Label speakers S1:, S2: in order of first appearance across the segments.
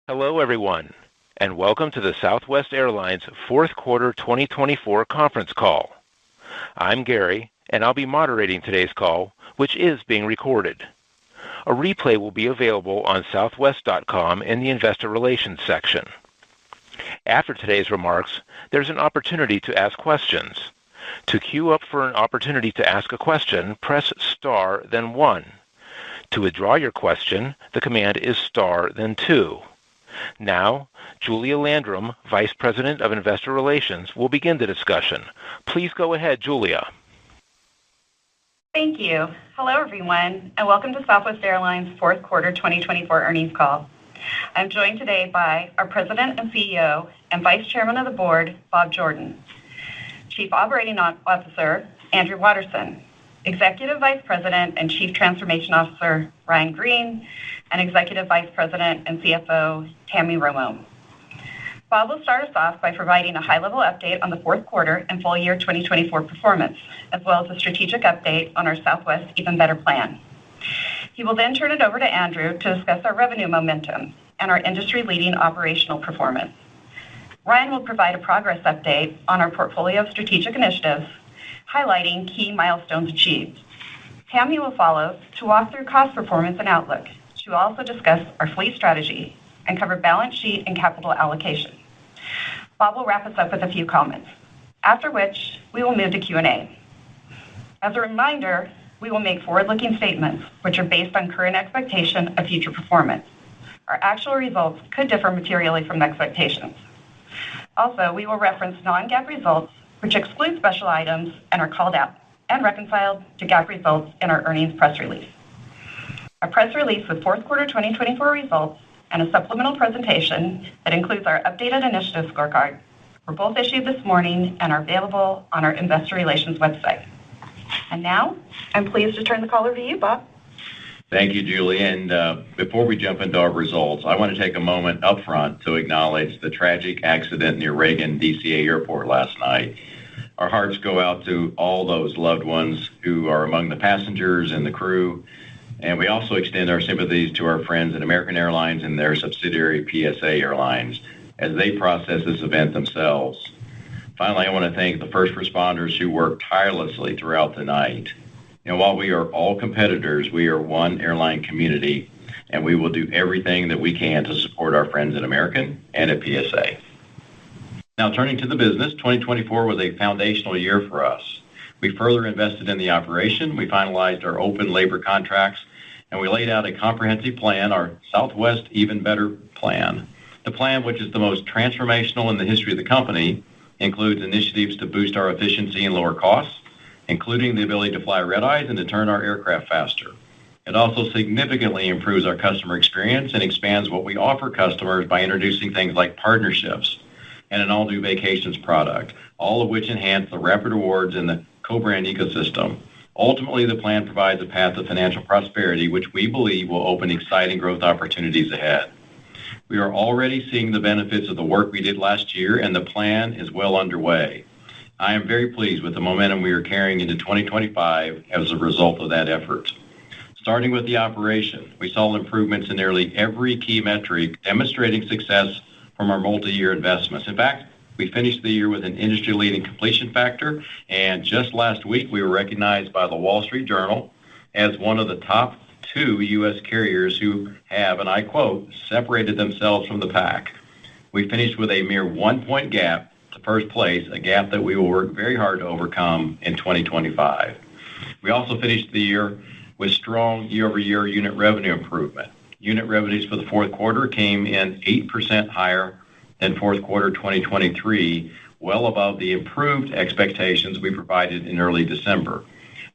S1: Hello, everyone, and welcome to the Southwest Airlines fourth quarter 2024 conference call. I'm Gary, and I'll be moderating today's call, which is being recorded. A replay will be available on southwest.com in the Investor Relations section. After today's remarks, there's an opportunity to ask questions. To queue up for an opportunity to ask a question, press star, then 1. To withdraw your question, the command is star, then 2. Now, Julia Landrum, Vice President of Investor Relations, will begin the discussion. Please go ahead, Julia.
S2: Thank you. Hello, everyone, and welcome to Southwest Airlines' fourth quarter 2024 earnings call. I'm joined today by our President and CEO and Vice Chairman of the Board, Bob Jordan, Chief Operating Officer, Andrew Watterson, Executive Vice President and Chief Transformation Officer, Ryan Green, and Executive Vice President and CFO, Tammy Romo. Bob will start us off by providing a high-level update on the fourth quarter and full year 2024 performance, as well as a strategic update on our Southwest Even Better plan. He will then turn it over to Andrew to discuss our revenue momentum and our industry-leading operational performance. Ryan will provide a progress update on our portfolio of strategic initiatives, highlighting key milestones achieved. Tammy will follow to walk through cost performance and outlook. She will also discuss our fleet strategy and cover balance sheet and capital allocation. Bob will wrap us up with a few comments, after which we will move to Q&A. As a reminder, we will make forward-looking statements which are based on current expectation of future performance. Our actual results could differ materially from expectations. Also, we will reference non-GAAP results, which exclude special items and are called out and reconciled to GAAP results in our earnings press release. A press release with fourth quarter 2024 results and a supplemental presentation that includes our updated initiative scorecard were both issued this morning and are available on our Investor Relations website. And now, I'm pleased to turn the call over to you, Bob.
S3: Thank you, Julie. And before we jump into our results, I want to take a moment up front to acknowledge the tragic accident near Reagan DCA Airport last night. Our hearts go out to all those loved ones who are among the passengers and the crew. And we also extend our sympathies to our friends at American Airlines and their subsidiary PSA Airlines as they process this event themselves. Finally, I want to thank the first responders who worked tirelessly throughout the night. And while we are all competitors, we are one airline community, and we will do everything that we can to support our friends at American and at PSA. Now, turning to the business, 2024 was a foundational year for us. We further invested in the operation, we finalized our open labor contracts, and we laid out a comprehensive plan, our Southwest Even Better plan. The plan, which is the most transformational in the history of the company, includes initiatives to boost our efficiency and lower costs, including the ability to fly red-eyes and to turn our aircraft faster. It also significantly improves our customer experience and expands what we offer customers by introducing things like partnerships and an all-new vacations product, all of which enhance the Rapid Rewards and the co-brand ecosystem. Ultimately, the plan provides a path to financial prosperity, which we believe will open exciting growth opportunities ahead. We are already seeing the benefits of the work we did last year, and the plan is well underway. I am very pleased with the momentum we are carrying into 2025 as a result of that effort. Starting with the operation, we saw improvements in nearly every key metric, demonstrating success from our multi-year investments. In fact, we finished the year with an industry-leading completion factor, and just last week we were recognized by the Wall Street Journal as one of the top 2 U.S. carriers who have, and I quote, separated themselves from the pack. We finished with a mere 1-point gap to first place, a gap that we will work very hard to overcome in 2025. We also finished the year with strong year-over-year unit revenue improvement. Unit revenues for the fourth quarter came in 8% higher than fourth quarter 2023, well above the improved expectations we provided in early December.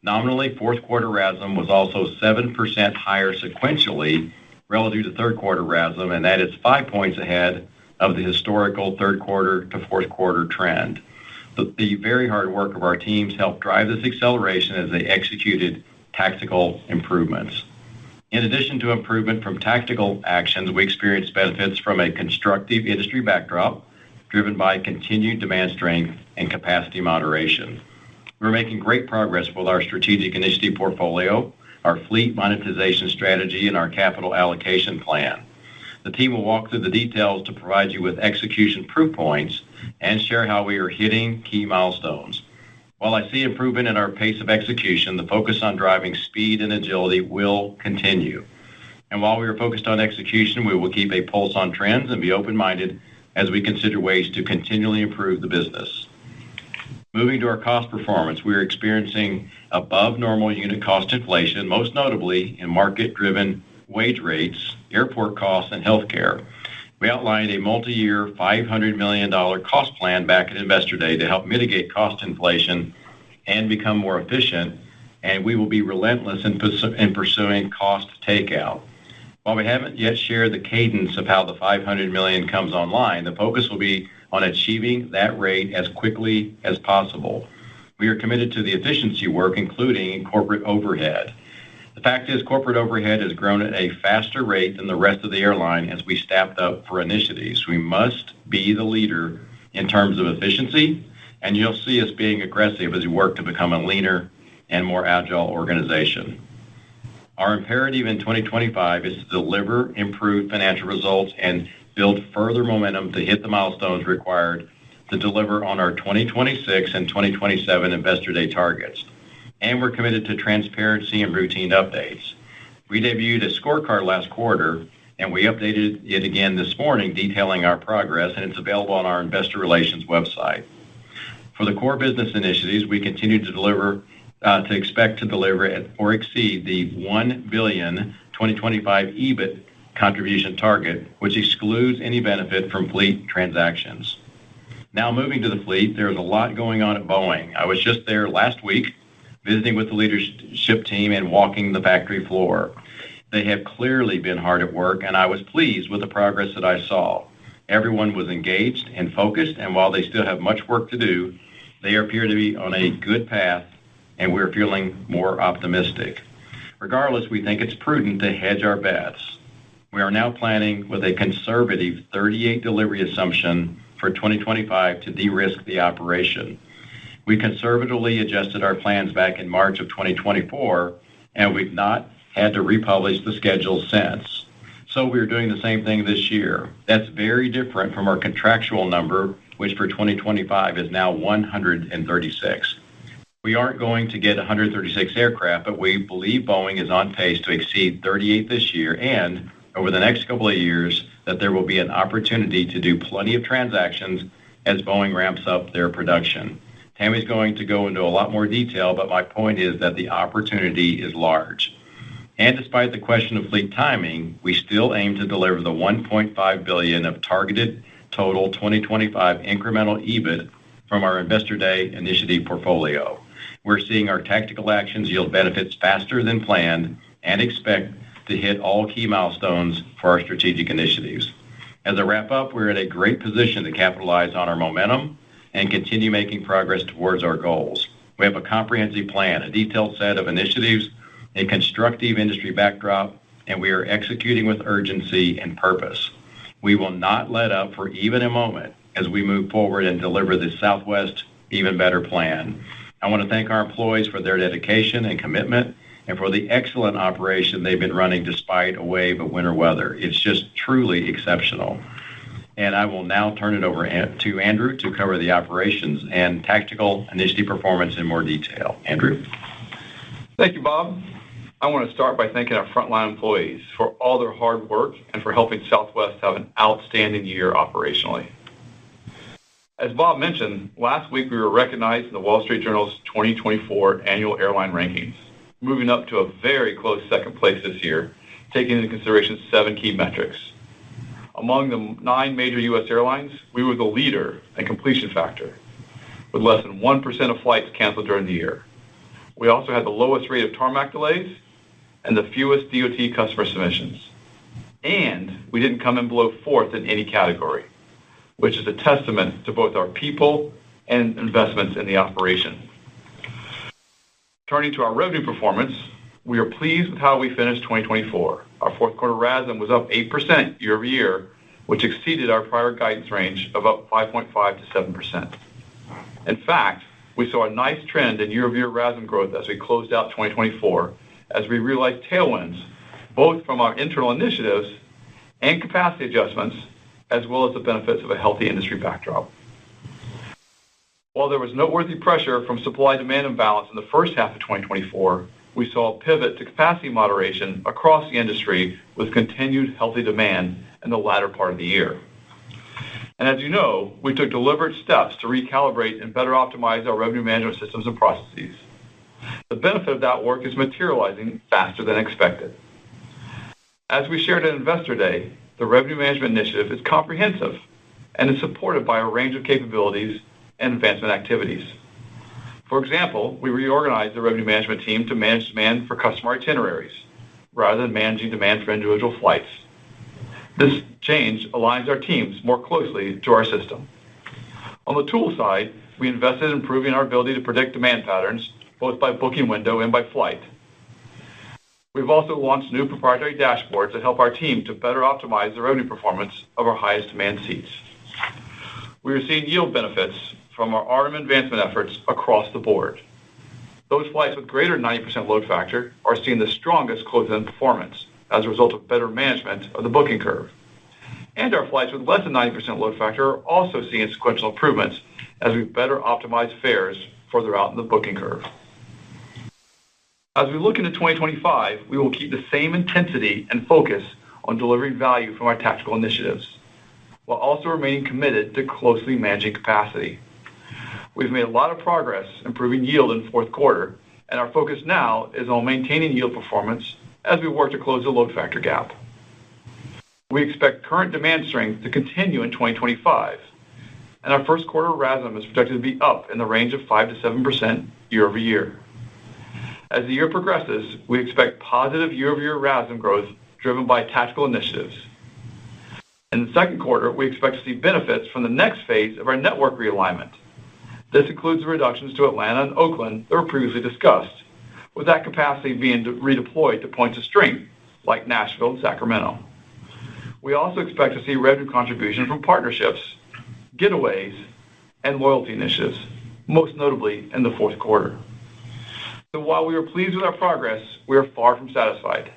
S3: Nominally, fourth quarter RASM was also 7% higher sequentially relative to third quarter RASM, and that is 5 points ahead of the historical third quarter to fourth quarter trend. The very hard work of our teams helped drive this acceleration as they executed tactical improvements. In addition to improvement from tactical actions, we experienced benefits from a constructive industry backdrop driven by continued demand strength and capacity moderation. We're making great progress with our strategic initiative portfolio, our fleet monetization strategy, and our capital allocation plan. The team will walk through the details to provide you with execution proof points and share how we are hitting key milestones. While I see improvement in our pace of execution, the focus on driving speed and agility will continue. And while we are focused on execution, we will keep a pulse on trends and be open-minded as we consider ways to continually improve the business. Moving to our cost performance, we are experiencing above normal unit cost inflation, most notably in market-driven wage rates, airport costs, and healthcare. We outlined a multi-year $500 million cost plan back at Investor Day to help mitigate cost inflation and become more efficient, and we will be relentless in pursuing cost takeout. While we haven't yet shared the cadence of how the $500 million comes online, the focus will be on achieving that rate as quickly as possible. We are committed to the efficiency work, including in corporate overhead. The fact is, corporate overhead has grown at a faster rate than the rest of the airline as we staffed up for initiatives. We must be the leader in terms of efficiency, and you'll see us being aggressive as we work to become a leaner and more agile organization. Our imperative in 2025 is to deliver improved financial results and build further momentum to hit the milestones required to deliver on our 2026 and 2027 Investor Day targets. And we're committed to transparency and routine updates. We debuted a scorecard last quarter, and we updated it again this morning detailing our progress, and it's available on our investor relations website. For the core business initiatives, we continue to expect to deliver or exceed the $1 billion 2025 EBIT contribution target, which excludes any benefit from fleet transactions. Now moving to the fleet, there's a lot going on at Boeing. I was just there last week visiting with the leadership team and walking the factory floor. They have clearly been hard at work, and I was pleased with the progress that I saw. Everyone was engaged and focused, and while they still have much work to do, they appear to be on a good path, and we're feeling more optimistic. Regardless, we think it's prudent to hedge our bets. We are now planning with a conservative 38 delivery assumption for 2025 to de-risk the operation. We conservatively adjusted our plans back in March of 2024, and we've not had to republish the schedule since. So we're doing the same thing this year. That's very different from our contractual number, which for 2025 is now 136. We aren't going to get 136 aircraft, but we believe Boeing is on pace to exceed 38 this year, and over the next couple of years, that there will be an opportunity to do plenty of transactions as Boeing ramps up their production. Tammy's going to go into a lot more detail, but my point is that the opportunity is large. And despite the question of fleet timing, we still aim to deliver the $1.5 billion of targeted total 2025 incremental EBIT from our Investor Day initiative portfolio. We're seeing our tactical actions yield benefits faster than planned and expect to hit all key milestones for our strategic initiatives. As I wrap up, we're in a great position to capitalize on our momentum and continue making progress towards our goals. We have a comprehensive plan, a detailed set of initiatives, a constructive industry backdrop, and we are executing with urgency and purpose. We will not let up for even a moment as we move forward and deliver the Southwest Even Better plan. I want to thank our employees for their dedication and commitment and for the excellent operation they've been running despite a wave of winter weather. It's just truly exceptional. And I will now turn it over to Andrew to cover the operations and tactical initiative performance in more detail. Andrew?
S4: Thank you, Bob. I want to start by thanking our frontline employees for all their hard work and for helping Southwest have an outstanding year operationally. As Bob mentioned, last week we were recognized in the Wall Street Journal's 2024 annual airline rankings, moving up to a very close second place this year, taking into consideration 7 key metrics. Among the 9 major U.S. airlines, we were the leader in completion factor, with less than 1% of flights canceled during the year. We also had the lowest rate of tarmac delays and the fewest DOT customer submissions. And we didn't come in below 4th in any category, which is a testament to both our people and investments in the operation. Turning to our revenue performance, we are pleased with how we finished 2024. Our fourth quarter RASM was up 8% year over year, which exceeded our prior guidance range of up 5.5 to 7%. In fact, we saw a nice trend in year-over-year RASM growth as we closed out 2024, as we realized tailwinds, both from our internal initiatives and capacity adjustments, as well as the benefits of a healthy industry backdrop. While there was noteworthy pressure from supply-demand imbalance in the first half of 2024, we saw a pivot to capacity moderation across the industry with continued healthy demand in the latter part of the year. And as you know, we took deliberate steps to recalibrate and better optimize our revenue management systems and processes. The benefit of that work is materializing faster than expected. As we shared at Investor Day, the Revenue Management Initiative is comprehensive and is supported by a range of capabilities and advancement activities. For example, we reorganized the revenue management team to manage demand for customer itineraries rather than managing demand for individual flights. This change aligns our teams more closely to our system. On the tool side, we invested in improving our ability to predict demand patterns, both by booking window and by flight. We've also launched new proprietary dashboards that help our team to better optimize the revenue performance of our highest demand seats. We are seeing yield benefits from our RM advancement efforts across the board. Those flights with greater than 90% load factor are seeing the strongest close-in performance as a result of better management of the booking curve. And our flights with less than 90% load factor are also seeing sequential improvements as we better optimize fares further out in the booking curve. As we look into 2025, we will keep the same intensity and focus on delivering value from our tactical initiatives, while also remaining committed to closely managing capacity. We've made a lot of progress improving yield in the fourth quarter, and our focus now is on maintaining yield performance as we work to close the load factor gap. We expect current demand strength to continue in 2025, and our first quarter RASM is projected to be up in the range of 5 to 7% year over year. As the year progresses, we expect positive year-over-year RASM growth driven by tactical initiatives. In the second quarter, we expect to see benefits from the next phase of our network realignment. This includes the reductions to Atlanta and Oakland that were previously discussed, with that capacity being redeployed to points of strength like Nashville and Sacramento. We also expect to see revenue contribution from partnerships, getaways, and loyalty initiatives, most notably in the fourth quarter. So while we are pleased with our progress, we are far from satisfied.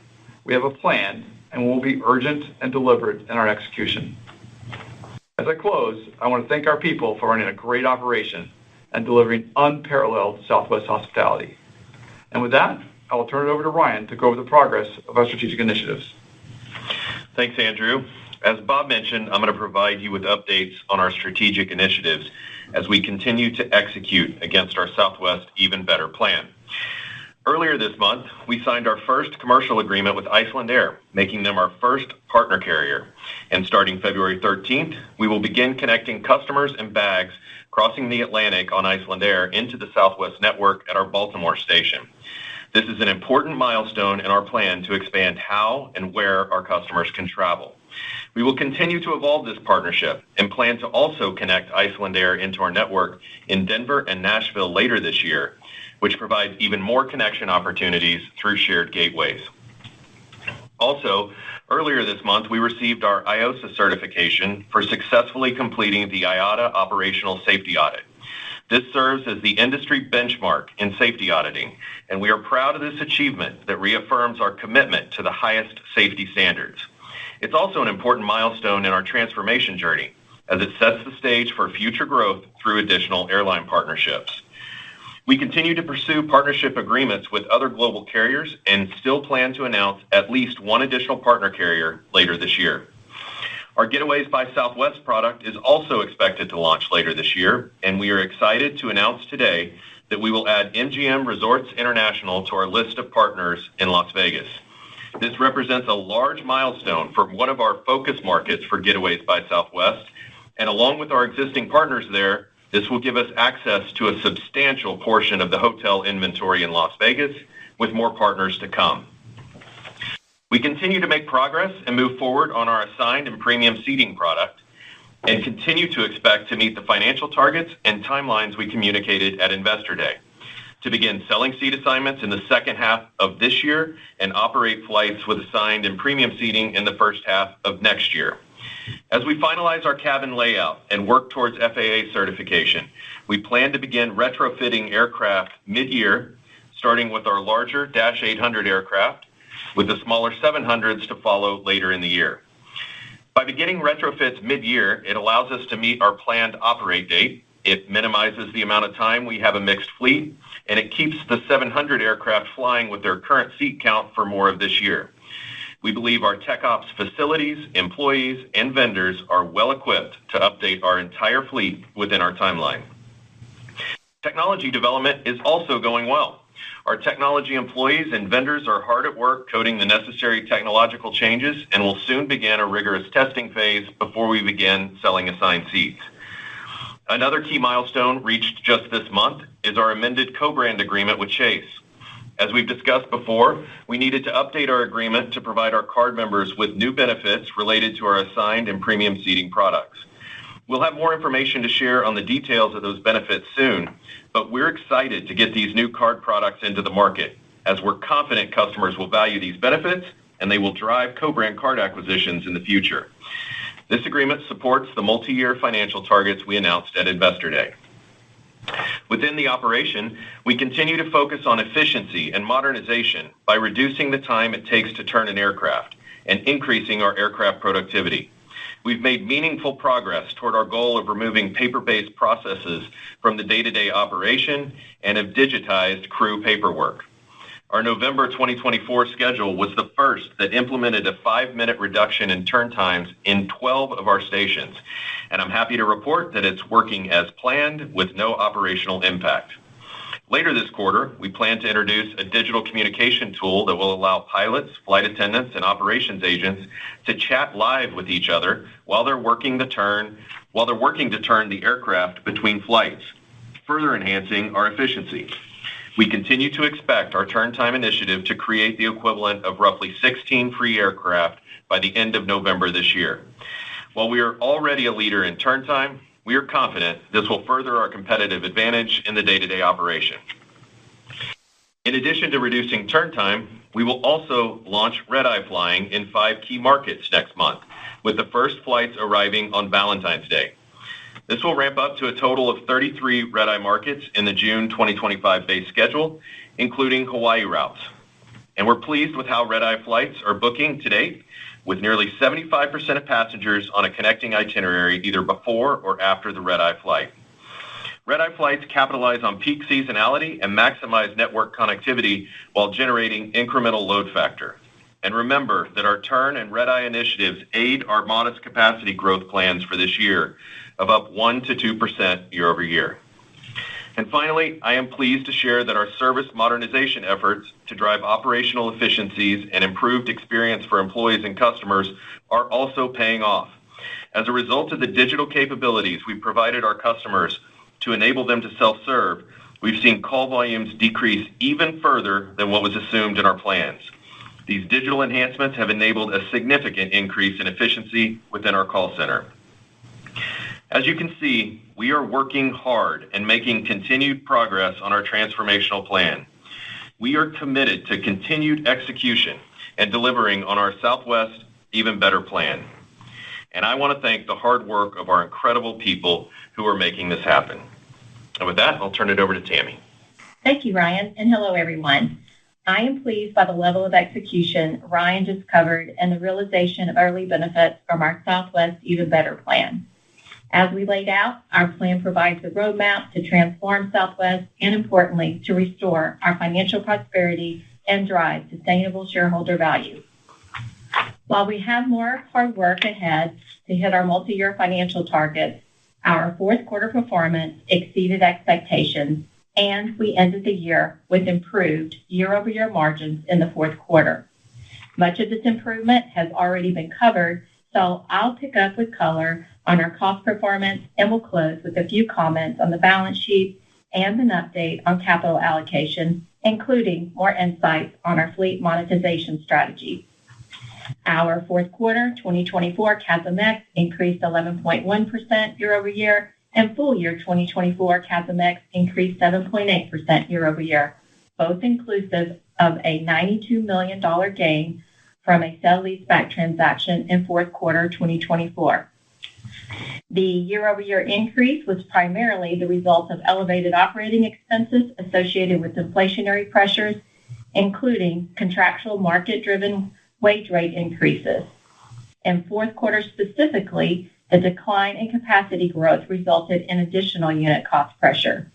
S4: We have a plan, and we'll be urgent and deliberate in our execution. As I close, I want to thank our people for running a great operation and delivering unparalleled Southwest hospitality. And with that, I will turn it over to Ryan to go over the progress of our strategic initiatives.
S5: Thanks, Andrew. As Bob mentioned, I'm going to provide you with updates on our strategic initiatives as we continue to execute against our Southwest Even Better plan. Earlier this month, we signed our first commercial agreement with Iceland Air, making them our first partner carrier. And starting February 13th, we will begin connecting customers and bags crossing the Atlantic on Iceland Air into the Southwest network at our Baltimore station. This is an important milestone in our plan to expand how and where our customers can travel. We will continue to evolve this partnership and plan to also connect Iceland Air into our network in Denver and Nashville later this year, which provides even more connection opportunities through shared gateways. Also, earlier this month, we received our IOSA certification for successfully completing the IATA Operational Safety Audit. This serves as the industry benchmark in safety auditing, and we are proud of this achievement that reaffirms our commitment to the highest safety standards. It's also an important milestone in our transformation journey, as it sets the stage for future growth through additional airline partnerships. We continue to pursue partnership agreements with other global carriers and still plan to announce at least one additional partner carrier later this year. Our Getaways by Southwest product is also expected to launch later this year, and we are excited to announce today that we will add MGM Resorts International to our list of partners in Las Vegas. This represents a large milestone for one of our focus markets for Getaways by Southwest, and along with our existing partners there, this will give us access to a substantial portion of the hotel inventory in Las Vegas, with more partners to come. We continue to make progress and move forward on our assigned and premium seating product, and continue to expect to meet the financial targets and timelines we communicated at Investor Day, to begin selling seat assignments in the second half of this year and operate flights with assigned and premium seating in the first half of next year. As we finalize our cabin layout and work towards FAA certification, we plan to begin retrofitting aircraft mid-year, starting with our larger Dash 800 aircraft, with the smaller 700s to follow later in the year. By beginning retrofits mid-year, it allows us to meet our planned operate date. It minimizes the amount of time we have a mixed fleet, and it keeps the 700 aircraft flying with their current seat count for more of this year. We believe our tech ops facilities, employees, and vendors are well equipped to update our entire fleet within our timeline. Technology development is also going well. Our technology employees and vendors are hard at work coding the necessary technological changes and will soon begin a rigorous testing phase before we begin selling assigned seats. Another key milestone reached just this month is our amended co-brand agreement with Chase. As we've discussed before, we needed to update our agreement to provide our card members with new benefits related to our assigned and premium seating products. We'll have more information to share on the details of those benefits soon, but we're excited to get these new card products into the market, as we're confident customers will value these benefits and they will drive co-brand card acquisitions in the future. This agreement supports the multi-year financial targets we announced at Investor Day. Within the operation, we continue to focus on efficiency and modernization by reducing the time it takes to turn an aircraft and increasing our aircraft productivity. We've made meaningful progress toward our goal of removing paper-based processes from the day-to-day operation and have digitized crew paperwork. Our November 2024 schedule was the first that implemented a 5-minute reduction in turn times in 12 of our stations, and I'm happy to report that it's working as planned with no operational impact. Later this quarter, we plan to introduce a digital communication tool that will allow pilots, flight attendants, and operations agents to chat live with each other while they're working to turn the aircraft between flights, further enhancing our efficiency. We continue to expect our turn time initiative to create the equivalent of roughly 16 free aircraft by the end of November this year. While we are already a leader in turn time, we are confident this will further our competitive advantage in the day-to-day operation. In addition to reducing turn time, we will also launch red-eye flying in 5 key markets next month, with the first flights arriving on Valentine's Day. This will ramp up to a total of 33 red-eye markets in the June 2025 base schedule, including Hawaii routes. And we're pleased with how red-eye flights are booking to date, with nearly 75% of passengers on a connecting itinerary either before or after the red-eye flight. Red-eye flights capitalize on peak seasonality and maximize network connectivity while generating incremental load factor. And remember that our turn and red-eye initiatives aid our modest capacity growth plans for this year of up 1 to 2% year over year. And finally, I am pleased to share that our service modernization efforts to drive operational efficiencies and improved experience for employees and customers are also paying off. As a result of the digital capabilities we've provided our customers to enable them to self-serve, we've seen call volumes decrease even further than what was assumed in our plans. These digital enhancements have enabled a significant increase in efficiency within our call center. As you can see, we are working hard and making continued progress on our transformational plan. We are committed to continued execution and delivering on our Southwest Even Better plan. And I want to thank the hard work of our incredible people who are making this happen. And with that, I'll turn it over to Tammy.
S6: Thank you, Ryan, and hello, everyone. I am pleased by the level of execution Ryan just covered and the realization of early benefits from our Southwest Even Better plan. As we laid out, our plan provides a roadmap to transform Southwest and, importantly, to restore our financial prosperity and drive sustainable shareholder value. While we have more hard work ahead to hit our multi-year financial targets, our fourth quarter performance exceeded expectations, and we ended the year with improved year-over-year margins in the fourth quarter. Much of this improvement has already been covered, so I'll pick up with color on our cost performance, and we'll close with a few comments on the balance sheet and an update on capital allocation, including more insights on our fleet monetization strategy. Our fourth quarter 2024 CASM-ex increased 11.1% year over year, and full year 2024 CASM-ex increased 7.8% year over year, both inclusive of a $92 million gain from a sale-leaseback transaction in fourth quarter 2024. The year-over-year increase was primarily the result of elevated operating expenses associated with inflationary pressures, including contractual market-driven wage rate increases. In fourth quarter specifically, the decline in capacity growth resulted in additional unit cost pressure.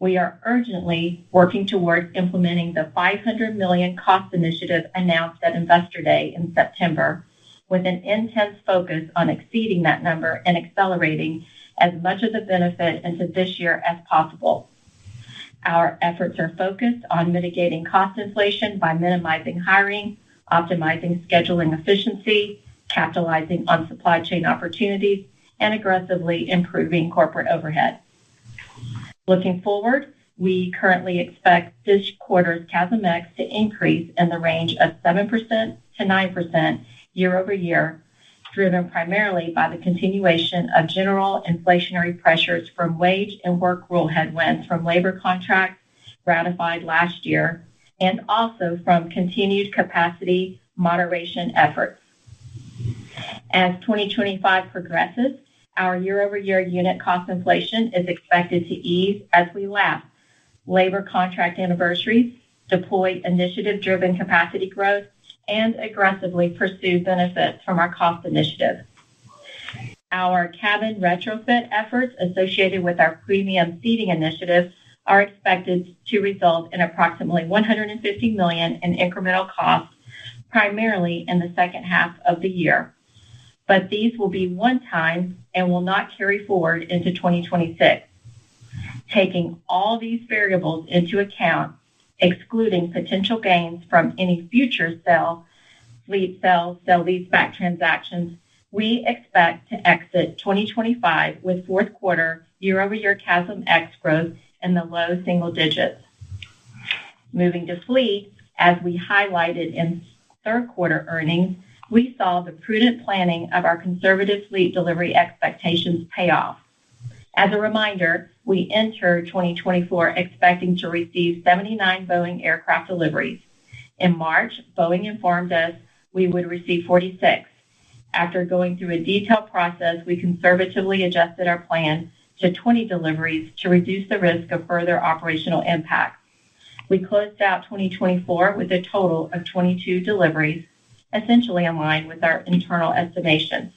S6: We are urgently working towards implementing the $500 million cost initiative announced at Investor Day in September, with an intense focus on exceeding that number and accelerating as much of the benefit into this year as possible. Our efforts are focused on mitigating cost inflation by minimizing hiring, optimizing scheduling efficiency, capitalizing on supply chain opportunities, and aggressively improving corporate overhead. Looking forward, we currently expect this quarter's CASM-ex to increase in the range of 7% to 9% year over year, driven primarily by the continuation of general inflationary pressures from wage and work rule headwinds from labor contracts ratified last year, and also from continued capacity moderation efforts. As 2025 progresses, our year-over-year unit cost inflation is expected to ease as we lap labor contract anniversaries, deploy initiative-driven capacity growth, and aggressively pursue benefits from our cost initiative. Our cabin retrofit efforts associated with our premium seating initiative are expected to result in approximately $150 million in incremental costs, primarily in the second half of the year. But these will be one-time and will not carry forward into 2026. Taking all these variables into account, excluding potential gains from any future fleet sale-leaseback transactions, we expect to exit 2025 with fourth quarter year-over-year CASM-ex growth in the low single digits. Moving to fleet, as we highlighted in third quarter earnings, we saw the prudent planning of our conservative fleet delivery expectations pay off. As a reminder, we entered 2024 expecting to receive 79 Boeing aircraft deliveries. In March, Boeing informed us we would receive 46. After going through a detailed process, we conservatively adjusted our plan to 20 deliveries to reduce the risk of further operational impact. We closed out 2024 with a total of 22 deliveries, essentially in line with our internal estimations.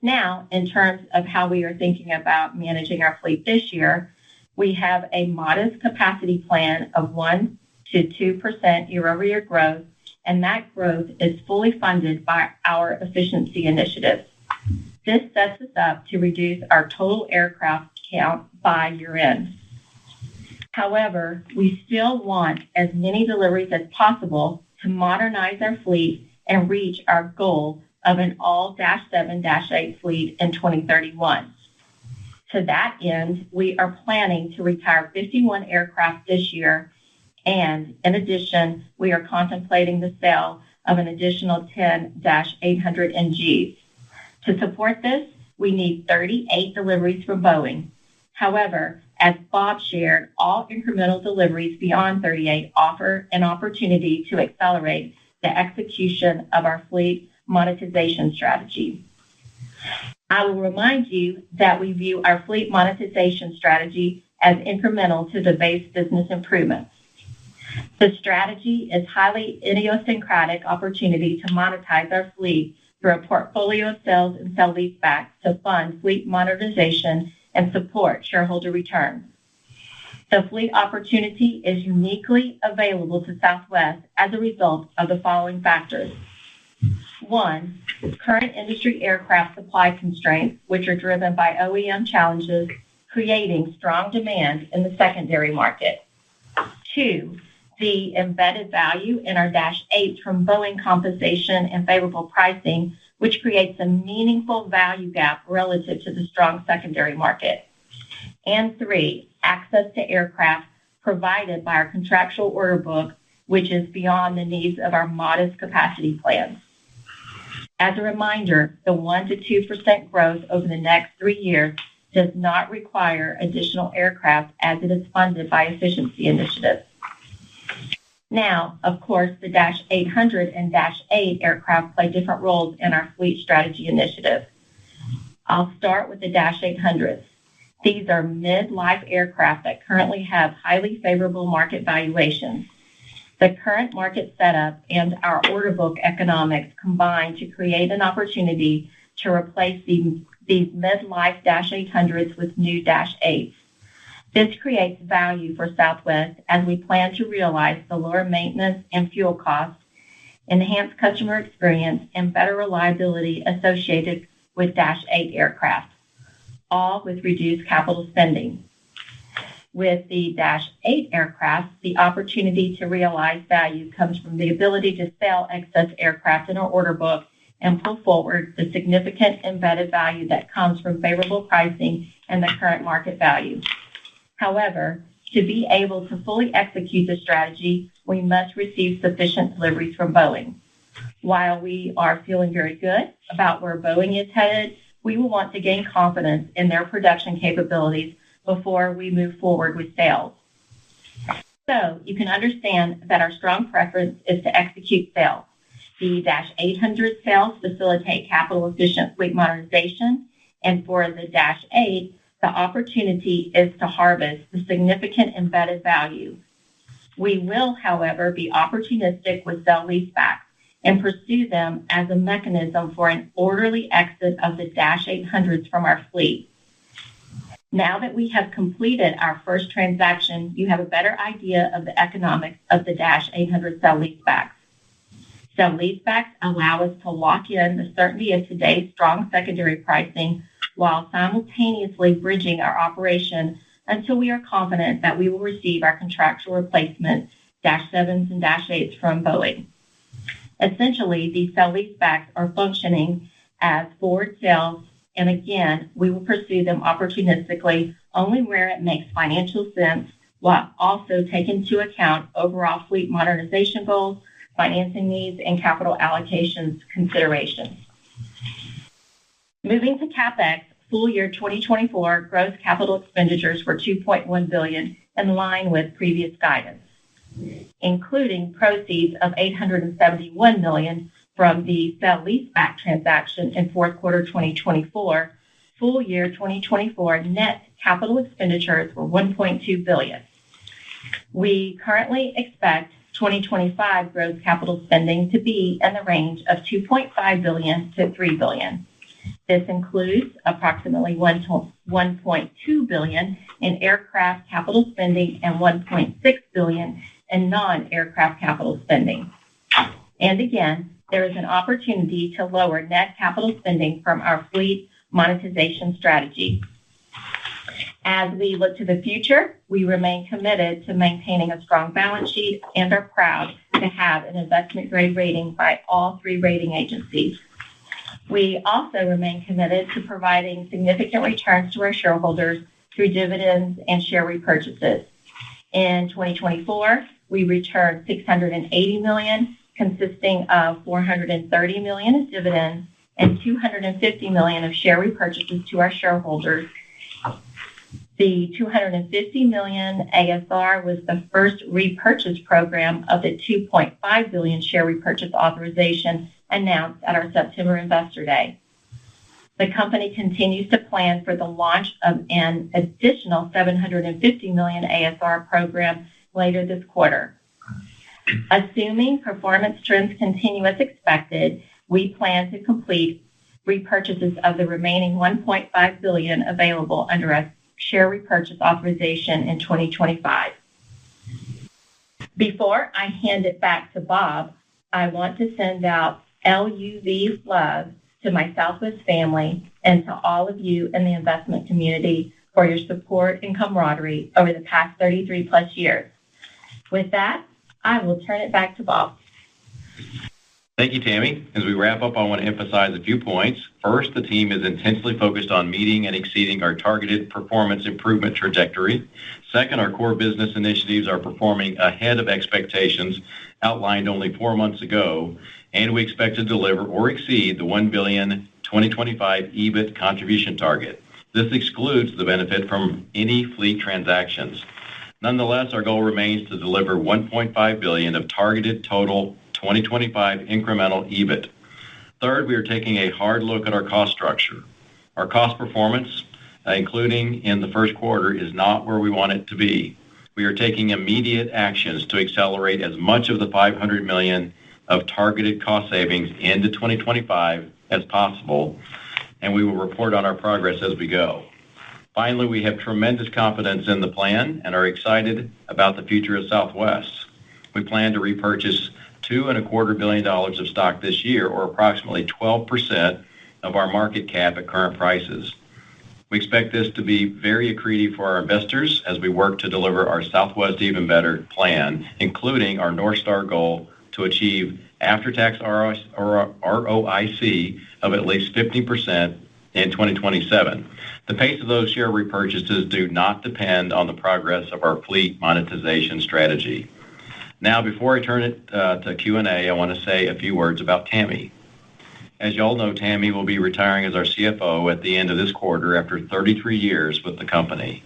S6: Now, in terms of how we are thinking about managing our fleet this year, we have a modest capacity plan of 1 to 2% year-over-year growth, and that growth is fully funded by our efficiency initiatives. This sets us up to reduce our total aircraft count by year-end. However, we still want as many deliveries as possible to modernize our fleet and reach our goal of an all -7-8 fleet in 2031. To that end, we are planning to retire 51 aircraft this year, and in addition, we are contemplating the sale of an additional 10 -800 NGs. To support this, we need 38 deliveries from Boeing. However, as Bob shared, all incremental deliveries beyond 38 offer an opportunity to accelerate the execution of our fleet monetization strategy. I will remind you that we view our fleet monetization strategy as incremental to the base business improvements. The strategy is highly idiosyncratic opportunity to monetize our fleet through a portfolio of sales and sale-leasebacks to fund fleet modernization and support shareholder returns. The fleet opportunity is uniquely available to Southwest as a result of the following factors. 1, current industry aircraft supply constraints, which are driven by OEM challenges, creating strong demand in the secondary market. 2, the embedded value in our -8s from Boeing compensation and favorable pricing, which creates a meaningful value gap relative to the strong secondary market. And 3, access to aircraft provided by our contractual order book, which is beyond the needs of our modest capacity plans. As a reminder, the 1 to 2% growth over the next 3 years does not require additional aircraft as it is funded by efficiency initiatives. Now, of course, the -800 and -8 aircraft play different roles in our fleet strategy initiative. I'll start with the -800s. These are mid-life aircraft that currently have highly favorable market valuations. The current market setup and our order book economics combine to create an opportunity to replace these mid-life Dash 800s with new Dash 8s. This creates value for Southwest as we plan to realize the lower maintenance and fuel costs, enhanced customer experience, and better reliability associated with Dash 8 aircraft, all with reduced capital spending. With the Dash 8 aircraft, the opportunity to realize value comes from the ability to sell excess aircraft in our order book and pull forward the significant embedded value that comes from favorable pricing and the current market value. However, to be able to fully execute the strategy, we must receive sufficient deliveries from Boeing. While we are feeling very good about where Boeing is headed, we will want to gain confidence in their production capabilities before we move forward with sales. So you can understand that our strong preference is to execute sales. The Dash 800 sales facilitate capital-efficient fleet modernization, and for the Dash 8, the opportunity is to harvest the significant embedded value. We will, however, be opportunistic with sale-leasebacks and pursue them as a mechanism for an orderly exit of the Dash 800s from our fleet. Now that we have completed our first transaction, you have a better idea of the economics of the Dash 800 sale-leasebacks. Sale-leasebacks allow us to lock in the certainty of today's strong secondary pricing while simultaneously bridging our operation until we are confident that we will receive our contractual replacement Dash 7s and Dash 8s from Boeing. Essentially, these sale-leasebacks are functioning as forward sales, and again, we will pursue them opportunistically only where it makes financial sense, while also taking into account overall fleet modernization goals, financing needs, and capital allocations considerations. Moving to CapEx, full year 2024 gross capital expenditures were $2.1 billion, in line with previous guidance, including proceeds of $871 million from the sale-leaseback transaction in fourth quarter 2024. Full year 2024 net capital expenditures were $1.2 billion. We currently expect 2025 gross capital spending to be in the range of $2.5 billion to $3 billion. This includes approximately $1.2 billion in aircraft capital spending and $1.6 billion in non-aircraft capital spending. And again, there is an opportunity to lower net capital spending from our fleet monetization strategy. As we look to the future, we remain committed to maintaining a strong balance sheet and are proud to have an investment-grade rating by all three rating agencies. We also remain committed to providing significant returns to our shareholders through dividends and share repurchases. In 2024, we returned $680 million, consisting of $430 million of dividends and $250 million of share repurchases to our shareholders. The $250 million ASR was the first repurchase program of the $2.5 billion share repurchase authorization announced at our September Investor Day. The company continues to plan for the launch of an additional $750 million ASR program later this quarter. Assuming performance trends continue as expected, we plan to complete repurchases of the remaining $1.5 billion available under a share repurchase authorization in 2025. Before I hand it back to Bob, I want to send out LUV love to my Southwest family and to all of you in the investment community for your support and camaraderie over the past 33 plus years. With that, I will turn it back to Bob.
S3: Thank you, Tammy. As we wrap up, I want to emphasize a few points. First, the team is intensely focused on meeting and exceeding our targeted performance improvement trajectory. Second, our core business initiatives are performing ahead of expectations outlined only 4 months ago, and we expect to deliver or exceed the $1 billion 2025 EBIT contribution target. This excludes the benefit from any fleet transactions. Nonetheless, our goal remains to deliver $1.5 billion of targeted total 2025 incremental EBIT. Third, we are taking a hard look at our cost structure. Our cost performance, including in the first quarter, is not where we want it to be. We are taking immediate actions to accelerate as much of the $500 million of targeted cost savings into 2025 as possible, and we will report on our progress as we go. Finally, we have tremendous confidence in the plan and are excited about the future of Southwest. We plan to repurchase $2.25 billion of stock this year, or approximately 12% of our market cap at current prices. We expect this to be very accretive for our investors as we work to deliver our Southwest Even Better plan, including our North Star goal to achieve after-tax ROIC of at least 50% in 2027. The pace of those share repurchases do not depend on the progress of our fleet monetization strategy. Now, before I turn it to Q&A, I want to say a few words about Tammy. As you all know, Tammy will be retiring as our CFO at the end of this quarter after 33 years with the company.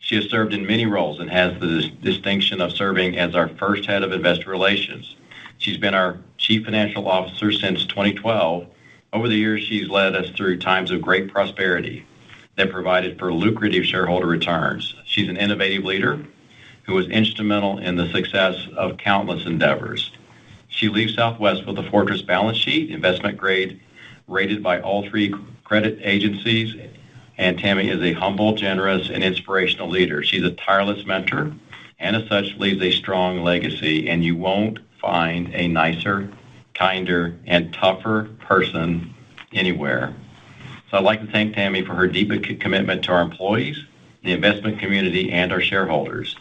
S3: She has served in many roles and has the distinction of serving as our first head of investor relations. She's been our chief financial officer since 2012. Over the years, she's led us through times of great prosperity that provided for lucrative shareholder returns. She's an innovative leader who was instrumental in the success of countless endeavors. She leaves Southwest with a fortress balance sheet, investment grade, rated by all three credit agencies, and Tammy is a humble, generous, and inspirational leader. She's a tireless mentor, and as such, leaves a strong legacy, and you won't find a nicer, kinder, and tougher person anywhere. So I'd like to thank Tammy for her deep commitment to our employees, the investment community, and our shareholders.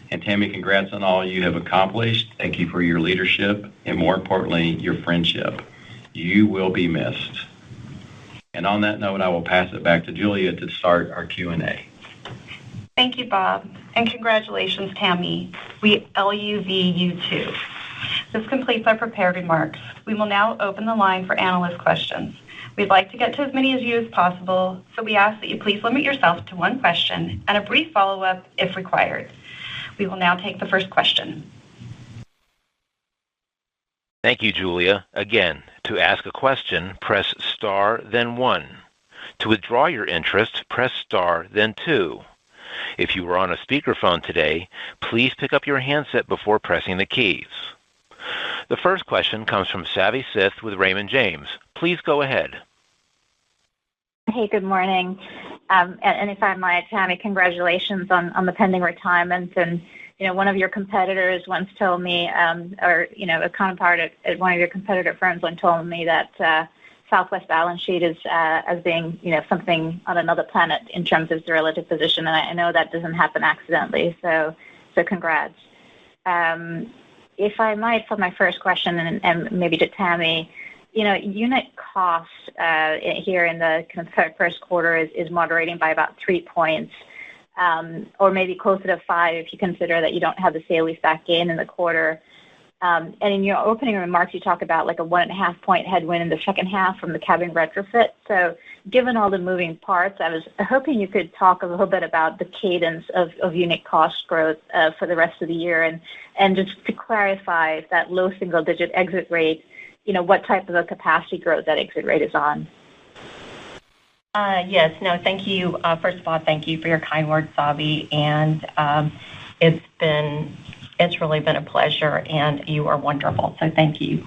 S3: And Tammy, congrats on all you have accomplished. Thank you for your leadership and, more importantly, your friendship. You will be missed. And on that note, I will pass it back to Julia to start our Q&A.
S2: Thank you, Bob, and congratulations, Tammy. We LUV you too. This completes our prepared remarks. We will now open the line for analyst questions. We'd like to get to as many of you as possible, so we ask that you please limit yourself to one question and a brief follow-up if required. We will now take the first question.
S1: Thank you, Julia. Again, to ask a question, press star, then 1. To withdraw your interest, press star, then 2. If you are on a speakerphone today, please pick up your handset before pressing the keys. The first question comes from Savi Syth with Raymond James. Please go ahead.
S7: Hey, good morning. And if I might, Tammy, congratulations on the pending retirement. And, one of your competitors once told me, a counterpart at one of your competitor firms once told me that Southwest balance sheet is as being, something on another planet in terms of its relative position. And I know that doesn't happen accidentally. So congrats. If I might, for my first question, and maybe to Tammy, unit cost here in the first quarter is moderating by about 3 points, or maybe closer to 5 if you consider that you don't have the sale-leaseback gain in the quarter. And in your opening remarks, you talk about like a 1.5 point headwind in the second half from the cabin retrofit. So given all the moving parts, I was hoping you could talk a little bit about the cadence of unit cost growth for the rest of the year. And just to clarify that low single-digit exit rate, what type of a capacity growth that exit rate is on.
S8: Yes. No, thank you. First of all, thank you for your kind words, Savi. And it's really been a pleasure, and you are wonderful. So thank you.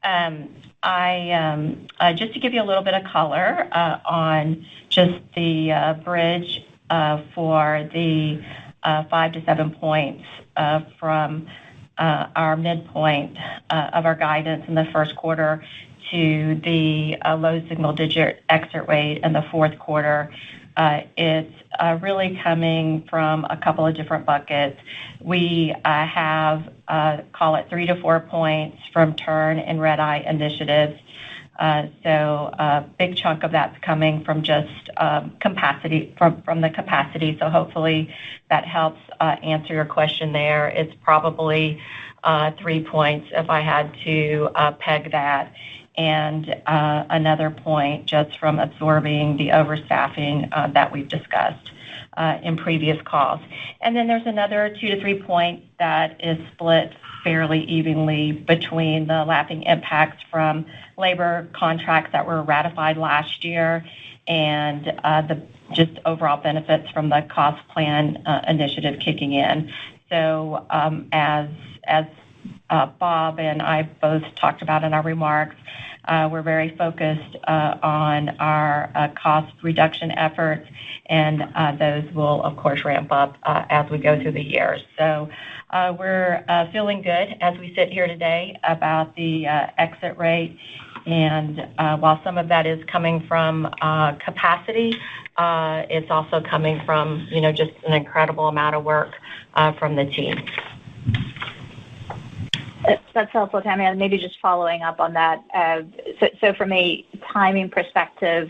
S8: Just to give you a little bit of color on just the bridge for the 5 to 7 points from our midpoint of our guidance in the first quarter to the low single-digit exit rate in the fourth quarter. It's really coming from a couple of different buckets. We have, call it 3 to 4 points from turn and red-eye initiatives. So a big chunk of that's coming from just capacity, from the capacity. So hopefully that helps answer your question there. It's probably 3 points if I had to peg that. And another point just from absorbing the overstaffing that we've discussed in previous calls. And then there's another 2 to 3 points that is split fairly evenly between the lapping impacts from labor contracts that were ratified last year and the just overall benefits from the cost plan initiative kicking in. So as Bob and I both talked about in our remarks, we're very focused on our cost reduction efforts, and those will, of course, ramp up as we go through the year. So we're feeling good as we sit here today about the exit rate. And while some of that is coming from capacity, it's also coming from, just an incredible amount of work from the team.
S7: That's helpful, Tammy. And maybe just following up on that. So from a timing perspective,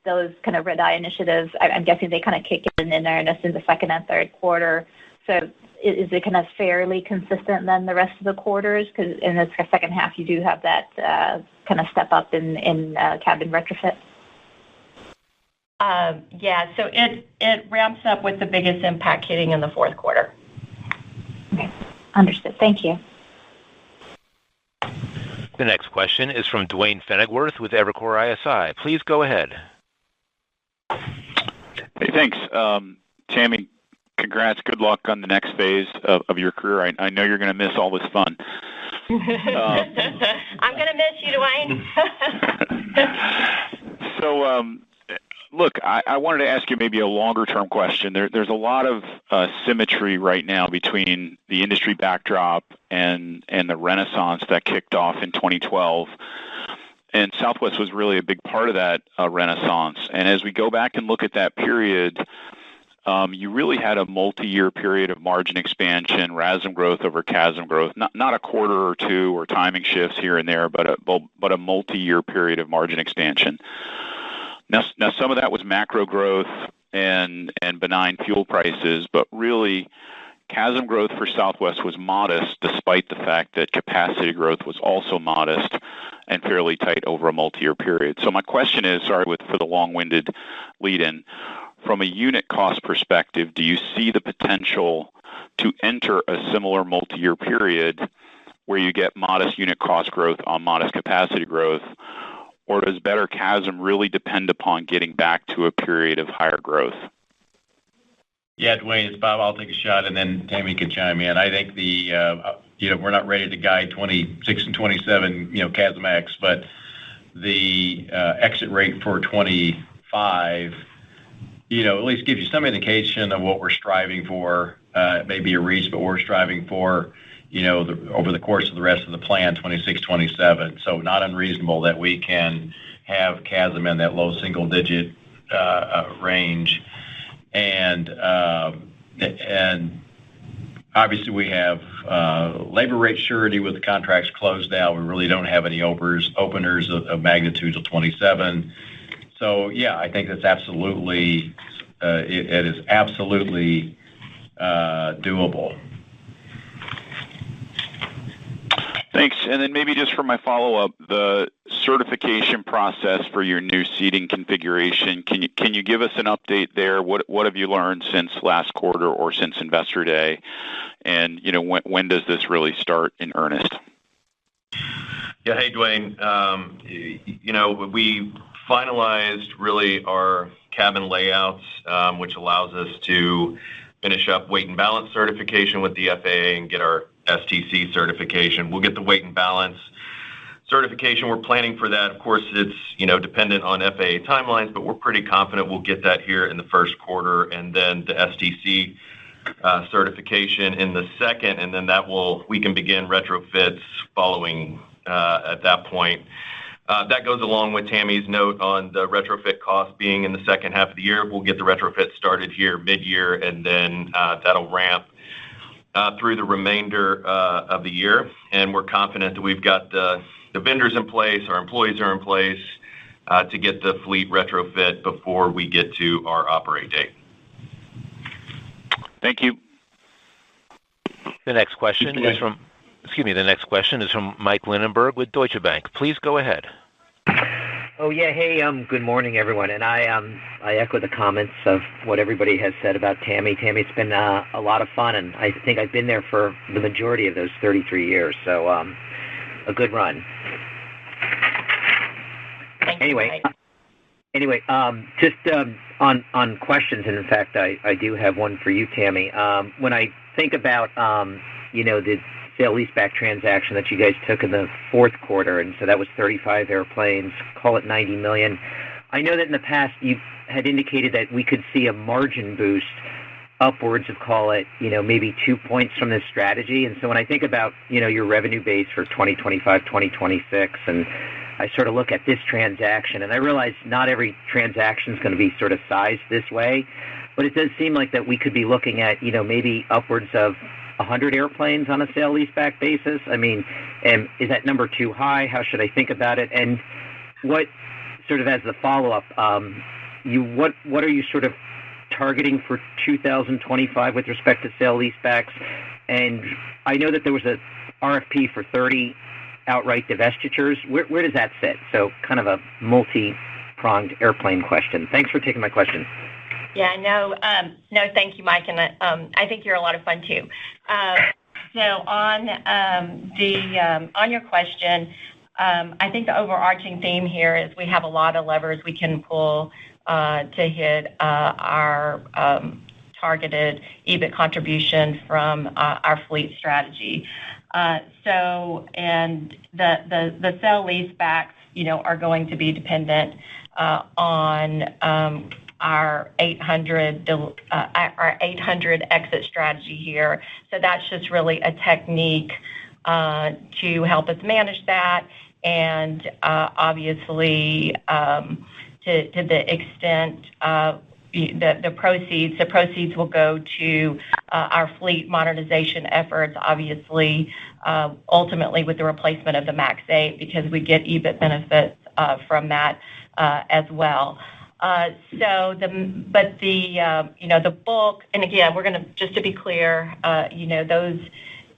S7: those kind of red eye initiatives, I'm guessing they kind of kick in earnest in the second and third quarter. So is it kind of fairly consistent then the rest of the quarters? Because in the second half, you do have that kind of step up in cabin retrofit.
S8: Yeah, so it ramps up with the biggest impact hitting in the fourth quarter.
S7: Okay, understood. Thank you.
S1: The next question is from Duane Pfennigwerth with Evercore ISI. Please go ahead.
S9: Hey, thanks. Tammy, congrats. Good luck on the next phase of your career. I know you're going to miss all this fun.
S8: I'm going to miss you, Duane.
S9: So, look, I wanted to ask you maybe a longer-term question. There's a lot of symmetry right now between the industry backdrop and the renaissance that kicked off in 2012. And Southwest was really a big part of that renaissance. And as we go back and look at that period, you really had a multi-year period of margin expansion, RASM growth over CASM growth, not a quarter or two or timing shifts here and there, but a multi-year period of margin expansion. Now, some of that was macro growth and benign fuel prices, but really, CASM growth for Southwest was modest, despite the fact that capacity growth was also modest and fairly tight over a multi-year period. So my question is, for the long-winded lead-in, from a unit cost perspective, do you see the potential to enter a similar multi-year period where you get modest unit cost growth on modest capacity growth, or does better CASM really depend upon getting back to a period of higher growth?
S3: Yeah, Duane, it's Bob. I'll take a shot, and then Tammy can chime in. I think we're not ready to guide 26 and 27, CASM-ex, but the exit rate for 25, at least gives you some indication of what we're striving for. Maybe a reach, but we're striving for, over the course of the rest of the plan, 26, 27. So not unreasonable that we can have CASM in that low single-digit range. And obviously we have labor rate surety with the contracts closed out. We really don't have any openers of magnitude of 27. So yeah, I think that's absolutely it is absolutely doable.
S9: Thanks. And then maybe just for my follow-up, the certification process for your new seating configuration, can you give us an update there? What have you learned since last quarter or since Investor Day? And, when does this really start in earnest?
S5: Yeah, hey, Duane. We finalized really our cabin layouts, which allows us to finish up weight and balance certification with the FAA and get our STC certification. We'll get the weight and balance certification. We're planning for that. Of course, it's, dependent on FAA timelines, but we're pretty confident we'll get that here in the first quarter, and then the STC certification in the second, and then we can begin retrofits following at that point. That goes along with Tammy's note on the retrofit cost being in the second half of the year. We'll get the retrofit started here mid-year, and then that'll ramp through the remainder of the year. And we're confident that we've got the vendors in place, our employees are in place to get the fleet retrofit before we get to our operate date.
S9: Thank you.
S1: The next question is from Mike Linenberg with Deutsche Bank. Please go ahead.
S10: Oh, yeah. Hey, good morning, everyone. And I echo the comments of what everybody has said about Tammy. Tammy, it's been a lot of fun, and I think I've been there for the majority of those 33 years. So a good run.
S8: Thank you, Mike.
S10: Anyway, just on questions, and in fact, I do have one for you, Tammy. When I think about, the sale-leaseback transaction that you guys took in the fourth quarter, and so that was 35 airplanes, call it $90 million. I know that in the past you had indicated that we could see a margin boost upwards of, call it, maybe 2 points from this strategy. And so when I think about, your revenue base for 2025, 2026, and I sort of look at this transaction, and I realize not every transaction is going to be sort of sized this way, but it does seem like that we could be looking at, maybe upwards of 100 airplanes on a sale-leaseback basis. I mean, is that number too high? How should I think about it? And what, sort of as the follow-up, what are you sort of targeting for 2025 with respect to sale-leasebacks? And I know that there was a RFP for 30 outright divestitures. Where does that sit? So kind of a multi-pronged airplane question. Thanks for taking my question.
S8: Yeah, no, thank you, Mike, and I think you're a lot of fun too. So on your question, I think the overarching theme here is we have a lot of levers we can pull to hit our targeted EBIT contribution from our fleet strategy. And the sale-leasebacks, are going to be dependent on our 800 exit strategy here. So that's just really a technique to help us manage that, and obviously to the extent the proceeds will go to our fleet modernization efforts, obviously ultimately with the replacement of the MAX 8, because we get EBIT benefits from that as well. The bulk, and again, we're going to, just to be clear,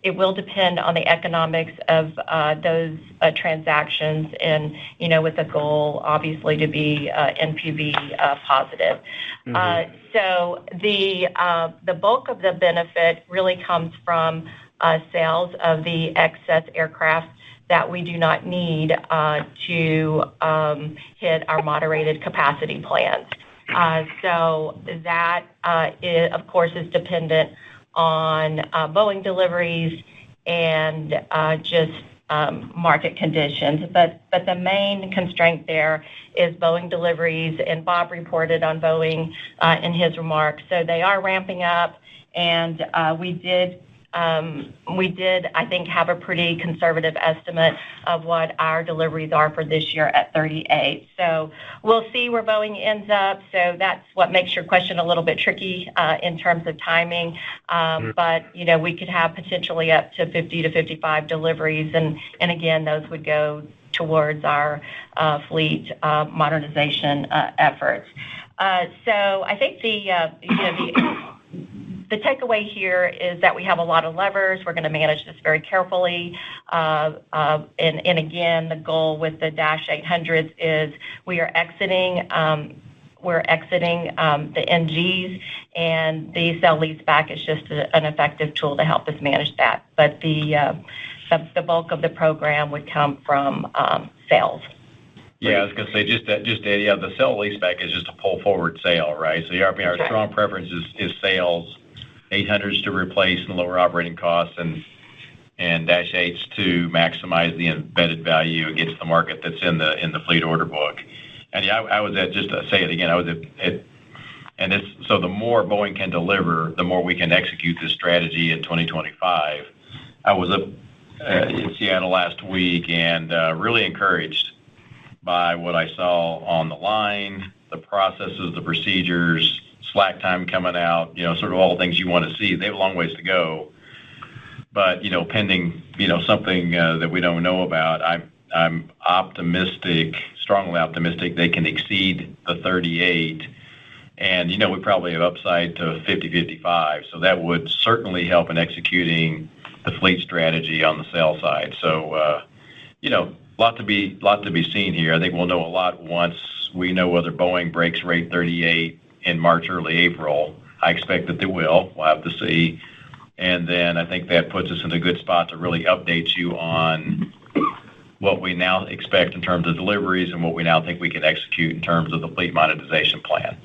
S8: it will depend on the economics of those transactions, and with the goal obviously to be NPV positive. Mm-hmm. So the bulk of the benefit really comes from sales of the excess aircraft that we do not need to hit our moderated capacity plans. So that, of course, is dependent on Boeing deliveries and just market conditions. But the main constraint there is Boeing deliveries, and Bob reported on Boeing in his remarks. So they are ramping up, and we did, I think, have a pretty conservative estimate of what our deliveries are for this year at 38. So we'll see where Boeing ends up. So that's what makes your question a little bit tricky in terms of timing. But, we could have potentially up to 50 to 55 deliveries. And again, those would go towards our fleet modernization efforts. So I think the takeaway here is that we have a lot of levers. We're going to manage this very carefully. And again, the goal with the Dash 800s is we are exiting the NGs, and the sale-leaseback is just an effective tool to help us manage that. But the bulk of the program would come from sales.
S3: Yeah, I was going to say the sale-leaseback is just a pull forward sale, right? So our strong preference is sales, 800s to replace and lower operating costs, and Dash 8s to maximize the embedded value against the market that's in the fleet order book. And I was at, just to say it again, so the more Boeing can deliver, the more we can execute this strategy in 2025. I was up in Seattle last week and really encouraged by what I saw on the line, the processes, the procedures, slack time coming out, sort of all the things you want to see. They have a long ways to go, but pending, something that we don't know about, I'm optimistic, strongly optimistic they can exceed the 38, and we probably have upside to 50, 55. So that would certainly help in executing the fleet strategy on the sales side. So, lot to be seen here. I think we'll know a lot once we know whether Boeing breaks rate 38 in March, early April. I expect that they will. We'll have to see. And then I think that puts us in a good spot to really update you on what we now expect in terms of deliveries and what we now think we can execute in terms of the fleet monetization plan.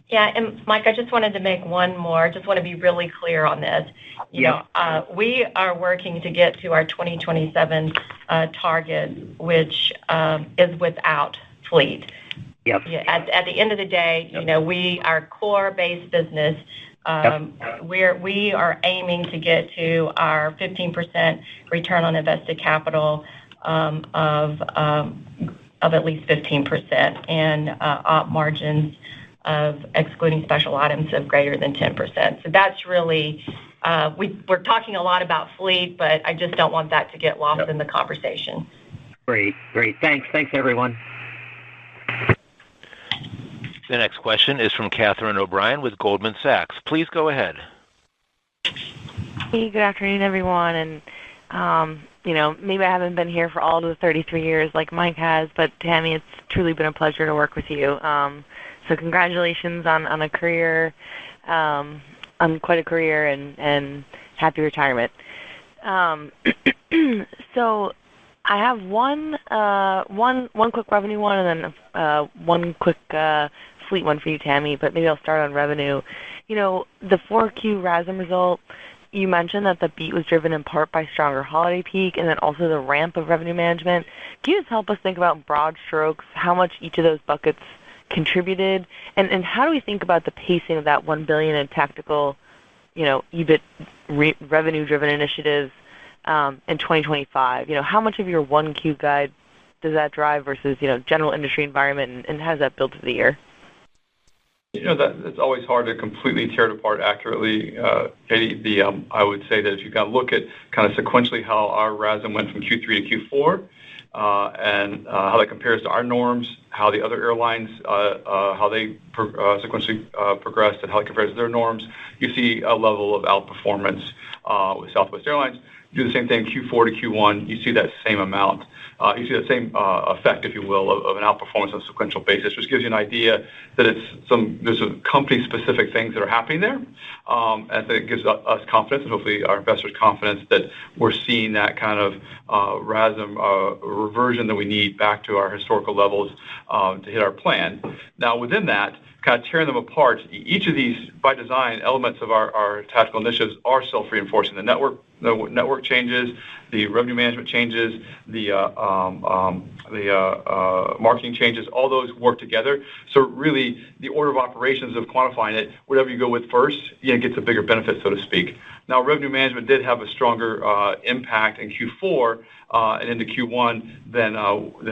S8: Yeah, and Mike, I just wanted to make one more. Just want to be really clear on this. We are working to get to our 2027 target, which is without fleet.
S10: Yep.
S8: At the end of the day, we our core base business. We are aiming to get to our 15% return on invested capital of at least 15% and op margins of excluding special items of greater than 10%. So that's really, we're talking a lot about fleet, but I just don't want that to get lost in the conversation.
S10: Great. Thanks, everyone.
S1: The next question is from Catherine O'Brien with Goldman Sachs. Please go ahead.
S11: Hey, good afternoon, everyone. And, maybe I haven't been here for all of the 33 years like Mike has, but Tammy, it's truly been a pleasure to work with you. So congratulations on a career, on quite a career, and happy retirement. So I have one quick revenue one, and then one quick fleet one for you, Tammy. But maybe I'll start on revenue. The 4Q RASM result, you mentioned that the beat was driven in part by stronger holiday peak, and then also the ramp of revenue management. Can you just help us think about broad strokes how much each of those buckets contributed, and how do we think about the pacing of that $1 billion in tactical, EBIT revenue-driven initiatives in 2025? How much of your 1Q guide does that drive versus general industry environment, and how does that build through the year?
S4: It's always hard to completely tear it apart accurately, Katie. I would say that if you kind of look at kind of sequentially how our RASM went from Q3 to Q4, and how that compares to our norms, how the other airlines, how they sequentially progressed, and how it compares to their norms, you see a level of outperformance with Southwest Airlines. Do the same thing Q4 to Q1, you see that same amount. You see that same effect, if you will, of an outperformance on a sequential basis, which gives you an idea that there's some company-specific things that are happening there. And I think it gives us confidence, and hopefully our investors confidence, that we're seeing that kind of RASM reversion that we need back to our historical levels to hit our plan. Now, within that, kind of tearing them apart, each of these, by design, elements of our tactical initiatives are self-reinforcing. The network changes, the revenue management changes, the marketing changes, all those work together. So really, the order of operations of quantifying it, whatever you go with first, gets a bigger benefit, so to speak. Now, revenue management did have a stronger impact in Q4 and into Q1 than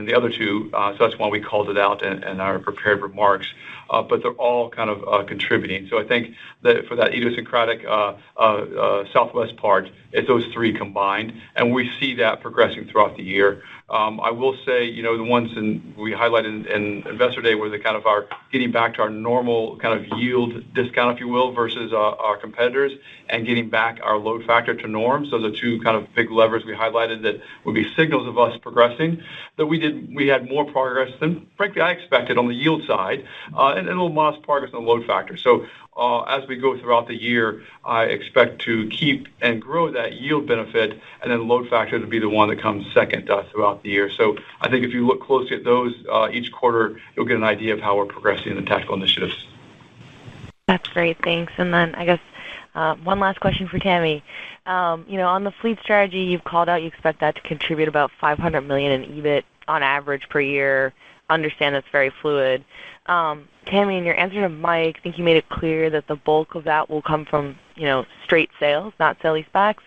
S4: the other two, so that's why we called it out in our prepared remarks. But they're all kind of contributing. So I think that for that idiosyncratic Southwest part, it's those three combined, and we see that progressing throughout the year. I will say, the ones we highlighted in Investor Day were the kind of our getting back to our normal kind of yield discount, if you will, versus our competitors, and getting back our load factor to norms. Those are two kind of big levers we highlighted that would be signals of us progressing. That we had more progress than, frankly, I expected on the yield side, and a little modest progress on the load factor. So as we go throughout the year, I expect to keep and grow that yield benefit, and then load factor to be the one that comes second throughout the year. So I think if you look closely at those each quarter, you'll get an idea of how we're progressing in the tactical initiatives.
S11: That's great, thanks. And then I guess one last question for Tammy. On the fleet strategy, you've called out you expect that to contribute about $500 million in EBIT on average per year. Understand that's very fluid. Tammy, in your answer to Mike, I think you made it clear that the bulk of that will come from, straight sales, not sale-leasebacks.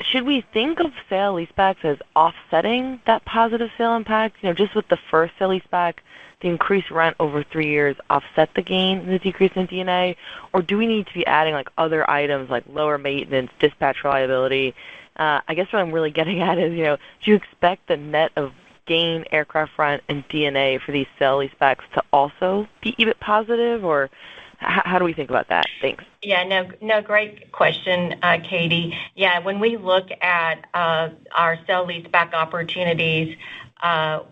S11: Should we think of sale-leasebacks as offsetting that positive sale impact? Just with the first sale-leaseback, the increased rent over 3 years offset the gain in the decrease in D&A? Or do we need to be adding other items like lower maintenance, dispatch reliability? I guess what I'm really getting at is, do you expect the net of gain, aircraft rent, and D&A for these sale-leasebacks to also be EBIT positive, or how do we think about that? Thanks.
S8: Yeah, no, great question, Katie. Yeah, when we look at our sale-leaseback opportunities, our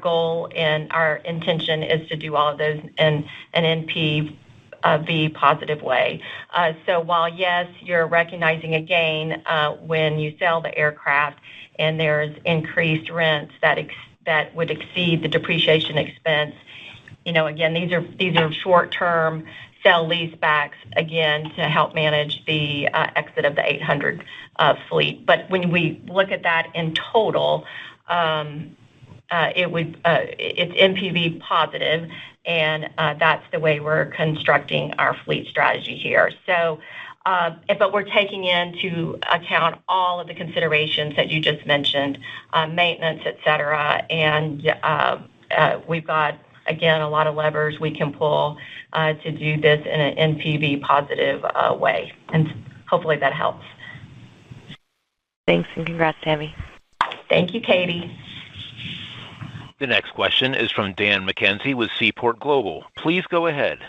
S8: goal and our intention is to do all of those in an NP LUV positive way. So while, yes, you're recognizing a gain when you sell the aircraft and there's increased rents that would exceed the depreciation expense, again, these are short-term sell leasebacks, again, to help manage the exit of the 800 fleet. But when we look at that in total, it's NPV positive, and that's the way we're constructing our fleet strategy here. So, but we're taking into account all of the considerations that you just mentioned, maintenance, et cetera, and we've got, again, a lot of levers we can pull to do this in an NPV positive way, and hopefully that helps.
S11: Thanks, and congrats, Tammy.
S8: Thank you, Katie.
S1: The next question is from Dan McKenzie with Seaport Global. Please go ahead.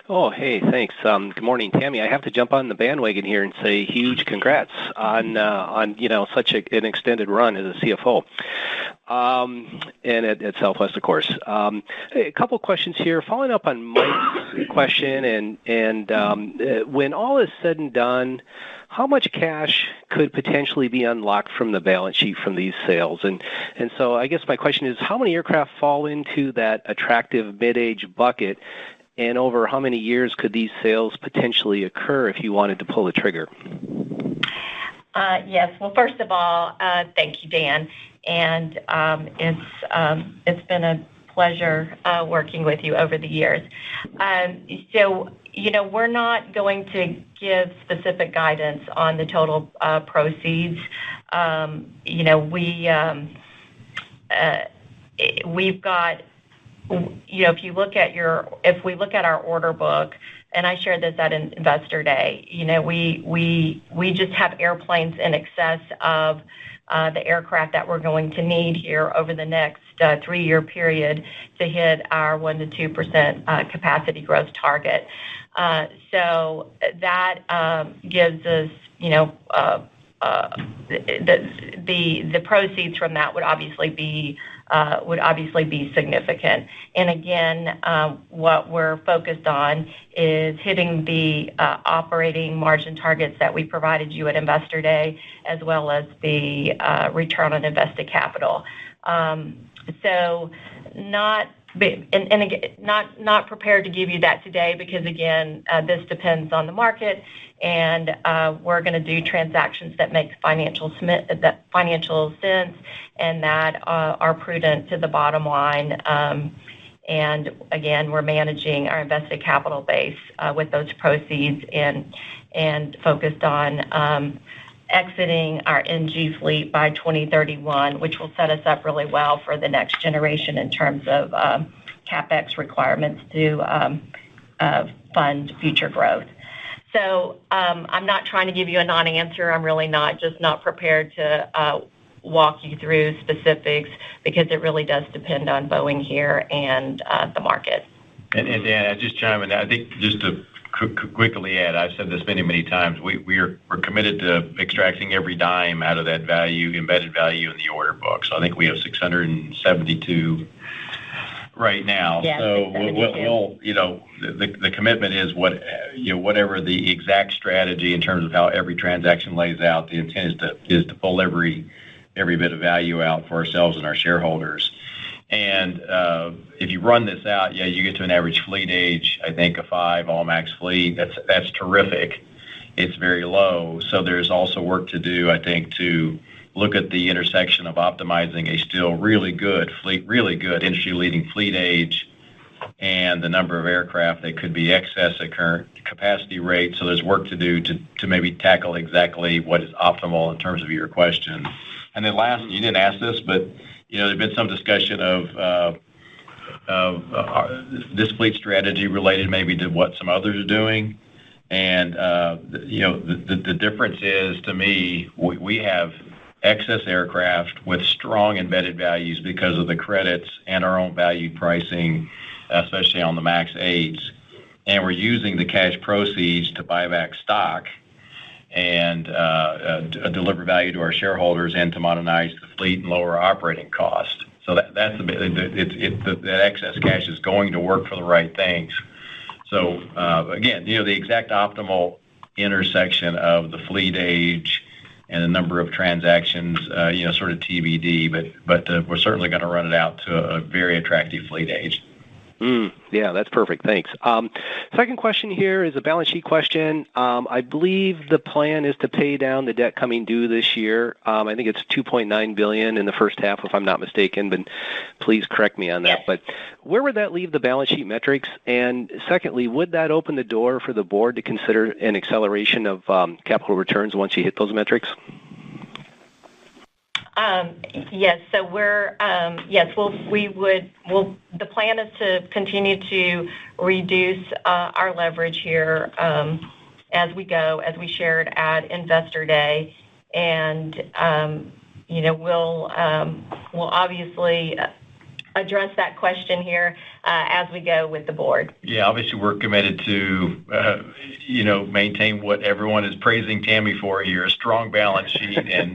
S12: Oh, hey, thanks. Good morning, Tammy. I have to jump on the bandwagon here and say huge congrats on such an extended run as a CFO, and at Southwest, of course. A couple questions here, following up on Mike's question, and when all is said and done, how much cash could potentially be unlocked from the balance sheet from these sales? And so I guess my question is, how many aircraft fall into that attractive mid-age bucket, and over how many years could these sales potentially occur if you wanted to pull the trigger?
S8: Yes. Well, first of all, thank you, Dan. And it's been a pleasure working with you over the years. So, we're not going to give specific guidance on the total proceeds. We've got, if we look at our order book, and I shared this at Investor Day, we just have airplanes in excess of the aircraft that we're going to need here over the next 3-year period to hit our 1% to 2% capacity growth target. So that gives us, the proceeds from that would obviously be significant. And again, what we're focused on is hitting the operating margin targets that we provided you at Investor Day, as well as the return on invested capital. So not prepared to give you that today because, again, this depends on the market, and we're going to do transactions that make financial sense and that are prudent to the bottom line. And again, we're managing our invested capital base with those proceeds and focused on exiting our NG fleet by 2031, which will set us up really well for the next generation in terms of CapEx requirements to fund future growth. So I'm not trying to give you a non-answer. I'm really just not prepared to walk you through specifics because it really does depend on Boeing here and the market.
S3: And Dan, I just chime in. I think just to quickly add, I've said this many times, we're committed to extracting every dime out of that value, embedded value in the order book. So I think we have 672 right now.
S8: Yeah,
S3: so we'll the commitment is whatever the exact strategy in terms of how every transaction lays out. The intent is to pull every bit of value out for ourselves and our shareholders. And if you run this out, you get to an average fleet age, I think a 5 all-max fleet. That's terrific. It's very low. So there's also work to do, I think, to look at the intersection of optimizing a still really good industry-leading fleet age and the number of aircraft that could be excess at current capacity rate. So there's work to do to maybe tackle exactly what is optimal in terms of your question. And then last, you didn't ask this, but there's been some discussion of this fleet strategy related maybe to what some others are doing. And, the difference is, to me, we have excess aircraft with strong embedded values because of the credits and our own value pricing, especially on the MAX 8s. And we're using the cash proceeds to buy back stock and deliver value to our shareholders and to modernize the fleet and lower operating costs. So that's that excess cash is going to work for the right things. So again, the exact optimal intersection of the fleet age and the number of transactions, sort of TBD, but we're certainly going to run it out to a very attractive fleet age.
S12: Yeah, that's perfect. Thanks. Second question here is a balance sheet question. I believe the plan is to pay down the debt coming due this year. I think it's $2.9 billion in the first half, if I'm not mistaken, but please correct me on that.
S6: Yes.
S12: But where would that leave the balance sheet metrics? And secondly, would that open the door for the board to consider an acceleration of capital returns once you hit those metrics?
S8: Yes. So the plan is to continue to reduce our leverage here as we go, as we shared at Investor Day, and we'll obviously address that question here as we go with the board.
S3: Yeah, obviously we're committed to, maintain what everyone is praising Tammy for here, a strong balance sheet and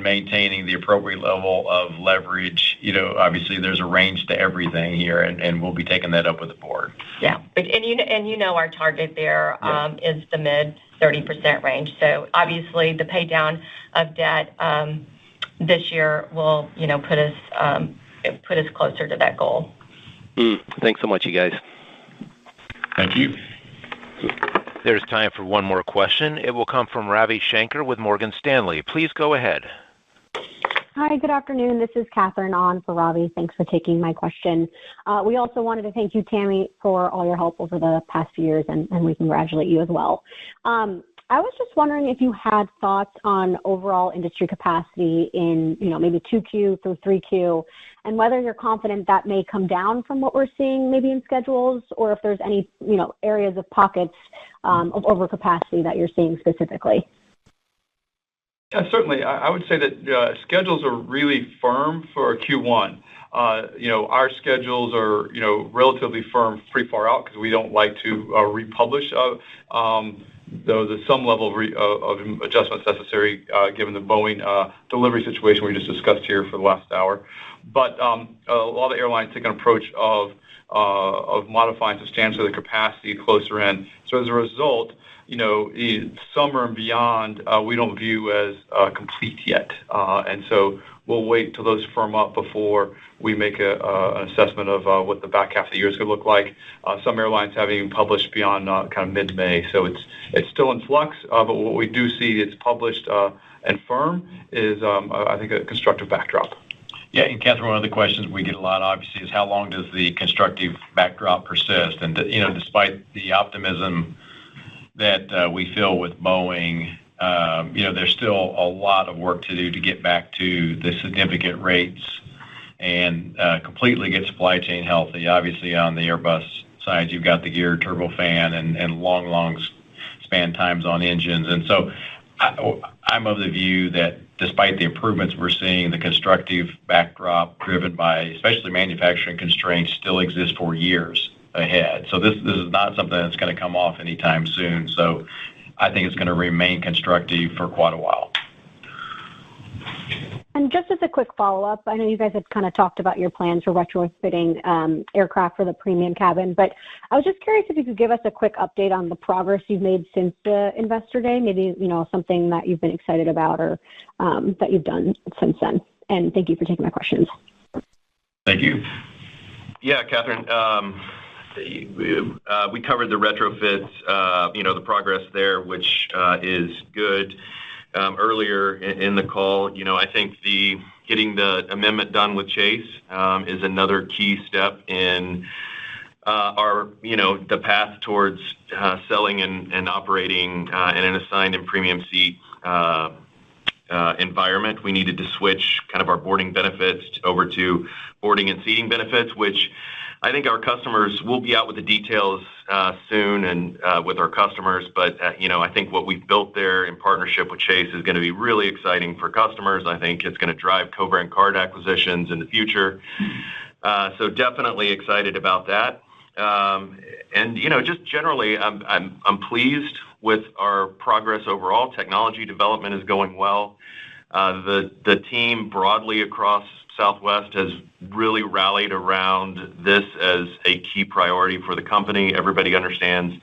S3: maintaining the appropriate level of leverage. Obviously there's a range to everything here, and we'll be taking that up with the board.
S8: Yeah, and our target there is the mid 30% range. So obviously the pay down of debt this year will, put us closer to that goal.
S12: Thanks so much, you guys.
S3: Thank you.
S1: There's time for one more question. It will come from Ravi Shankar with Morgan Stanley. Please go ahead.
S13: Hi, good afternoon. This is Catherine on for Ravi. Thanks for taking my question. We also wanted to thank you, Tammy, for all your help over the past few years, and we congratulate you as well. I was just wondering if you had thoughts on overall industry capacity in, maybe 2Q through 3Q, and whether you're confident that may come down from what we're seeing maybe in schedules, or if there's any, areas of pockets of overcapacity that you're seeing specifically.
S4: Yeah, certainly. I would say that schedules are really firm for Q1. Our schedules are, relatively firm pretty far out because we don't like to republish, though there's some level of adjustments necessary given the Boeing delivery situation we just discussed here for the last hour. But a lot of airlines take an approach of modifying substantially the capacity closer in. So as a result, summer and beyond, we don't view as complete yet. And so we'll wait till those firm up before we make an assessment of what the back half of the year is going to look like. Some airlines haven't even published beyond kind of mid-May. So it's still in flux, but what we do see it's published and firm is, I think, a constructive backdrop.
S3: Yeah, and Catherine, one of the questions we get a lot, obviously, is how long does the constructive backdrop persist? And, despite the optimism that we feel with Boeing, there's still a lot of work to do to get back to the significant rates and completely get supply chain healthy. Obviously, on the Airbus side, you've got the gear turbofan and long span times on engines. And so I'm of the view that despite the improvements we're seeing, the constructive backdrop driven by especially manufacturing constraints still exists for years ahead. So this is not something that's going to come off anytime soon. So I think it's going to remain constructive for quite a while.
S13: And just as a quick follow-up, I know you guys had kind of talked about your plans for retrofitting aircraft for the premium cabin, but I was just curious if you could give us a quick update on the progress you've made since the Investor Day, maybe, something that you've been excited about or that you've done since then. And thank you for taking my questions.
S3: Thank you.
S5: Yeah, Catherine. We covered the retrofits, the progress there, which is good. Earlier in the call, I think getting the amendment done with Chase is another key step in the path towards selling and operating in an assigned and premium seat environment. We needed to switch kind of our boarding benefits over to boarding and seating benefits, which I think our customers will be out with the details soon and with our customers. But, I think what we've built there in partnership with Chase is going to be really exciting for customers. I think it's going to drive co-brand card acquisitions in the future. So definitely excited about that. And, just generally, I'm pleased with our progress overall. Technology development is going well. The team broadly across Southwest has really rallied around this as a key priority for the company. Everybody understands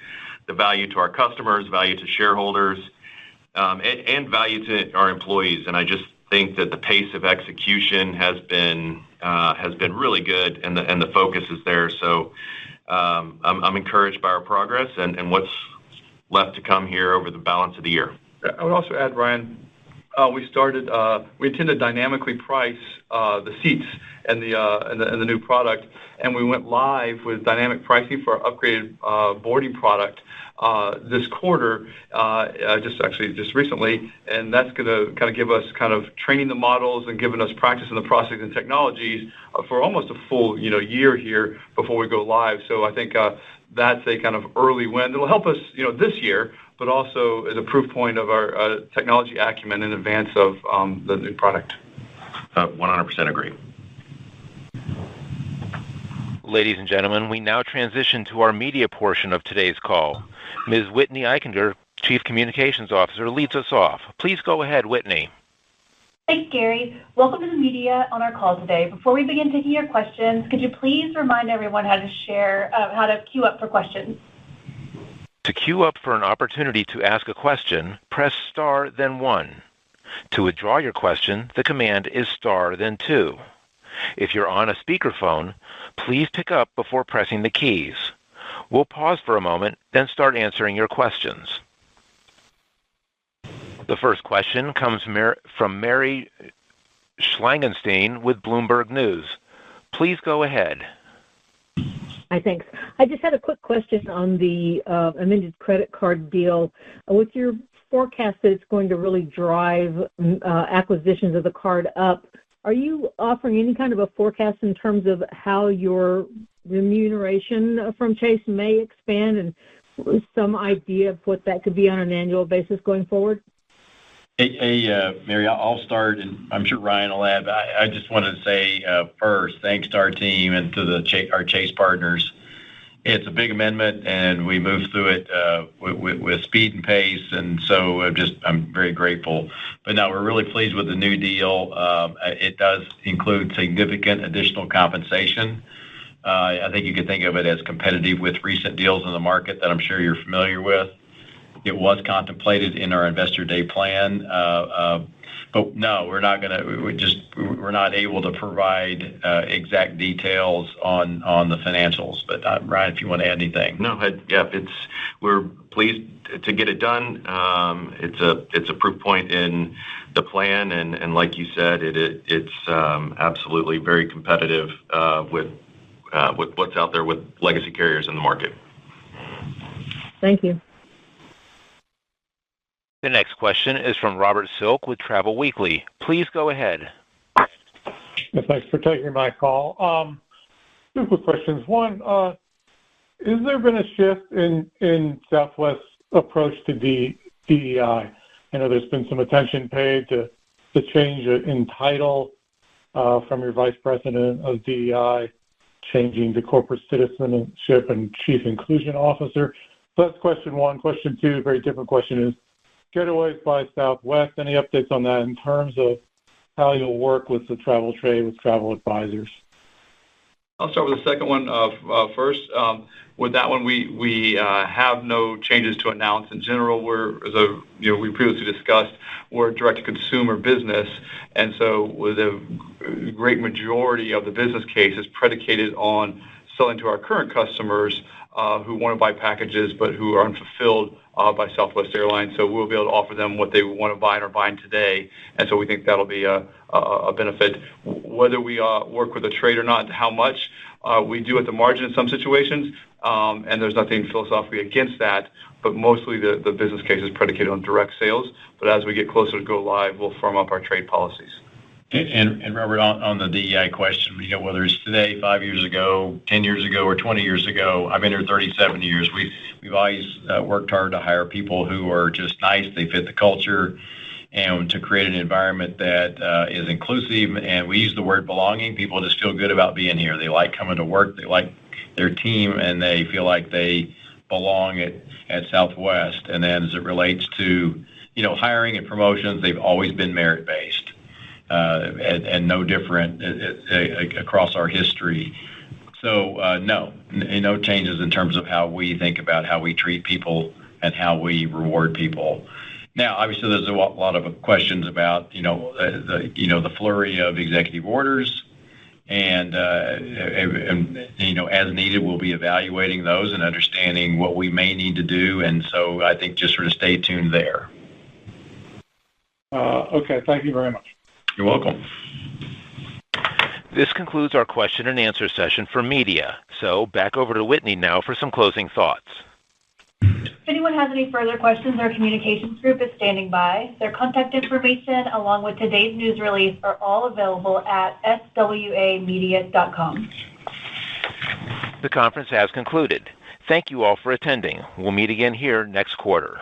S5: the value to our customers, value to shareholders, and value to our employees. And I just think that the pace of execution has been really good, and the focus is there. So I'm encouraged by our progress and what's left to come here over the balance of the year.
S4: I would also add, Ryan, we intend to dynamically price the seats and the new product, and we went live with dynamic pricing for our upgraded boarding product this quarter, just recently, and that's going to kind of give us kind of training the models and giving us practice in the process and technologies for almost a full year here before we go live. So I think that's a kind of early win. It'll help us this year, but also as a proof point of our technology acumen in advance of the new product.
S5: 100% agree.
S1: Ladies and gentlemen, we now transition to our media portion of today's call. Ms. Whitney Eichinger, Chief Communications Officer, leads us off. Please go ahead, Whitney.
S14: Thanks, Gary. Welcome to the media on our call today. Before we begin taking your questions, could you please remind everyone how to queue up for questions?
S1: To queue up for an opportunity to ask a question, press star, then 1. To withdraw your question, the command is star, then 2. If you're on a speakerphone, please pick up before pressing the keys. We'll pause for a moment, then start answering your questions. The first question comes from Mary Schlangenstein with Bloomberg News. Please go ahead.
S15: Hi, thanks. I just had a quick question on the amended credit card deal. With your forecast that it's going to really drive acquisitions of the card up, are you offering any kind of a forecast in terms of how your remuneration from Chase may expand and some idea of what that could be on an annual basis going forward?
S3: Hey, Mary, I'll start, and I'm sure Ryan will add. But I just wanted to say first, thanks to our team and to our Chase partners. It's a big amendment, and we moved through it with speed and pace, and so I'm very grateful. But no, we're really pleased with the new deal. It does include significant additional compensation. I think you could think of it as competitive with recent deals in the market that I'm sure you're familiar with. It was contemplated in our Investor Day plan, but no, we're not able to provide exact details on the financials. But Ryan, if you want to add anything.
S5: No, we're pleased to get it done. It's a proof point in the plan, and like you said, it's absolutely very competitive with what's out there with legacy carriers in the market.
S15: Thank you.
S1: The next question is from Robert Silk with Travel Weekly. Please go ahead.
S16: Thanks for taking my call. Two quick questions. One, has there been a shift in Southwest's approach to DEI? I know there's been some attention paid to the change in title from your Vice President of DEI, changing to Corporate Citizenship and Chief Inclusion Officer. So that's question one. Question two, very different question, is Getaways by Southwest. Any updates on that in terms of how you'll work with the travel trade, with travel advisors?
S4: I'll start with the second one first. With that one, we have no changes to announce. In general, we previously discussed, we're a direct-to-consumer business, and so with a great majority of the business case is predicated on selling to our current customers who want to buy packages but who are unfulfilled by Southwest Airlines. So we'll be able to offer them what they want to buy and are buying today, and so we think that'll be a benefit. Whether we work with a trade or not, how much we do at the margin in some situations, and there's nothing philosophically against that, but mostly the business case is predicated on direct sales. But as we get closer to go live, we'll firm up our trade policies.
S3: And Robert, on the DEI question, whether it's today, 5 years ago, 10 years ago, or 20 years ago, I've been here 37 years. We've always worked hard to hire people who are just nice, they fit the culture, and to create an environment that is inclusive. And we use the word belonging. People just feel good about being here. They like coming to work. They like their team, and they feel like they belong at Southwest. And then as it relates to hiring and promotions, they've always been merit-based. and no different across our history. So no changes in terms of how we think about how we treat people and how we reward people. Now, obviously, there's a lot of questions about the flurry of executive orders, and as needed, we'll be evaluating those and understanding what we may need to do. And so, I think just sort of stay tuned there.
S16: Okay, thank you very much.
S3: You're welcome.
S1: This concludes our question and answer session for media. So back over to Whitney now for some closing thoughts.
S14: If anyone has any further questions, our communications group is standing by. Their contact information, along with today's news release, are all available at swamedia.com.
S1: The conference has concluded. Thank you all for attending. We'll meet again here next quarter.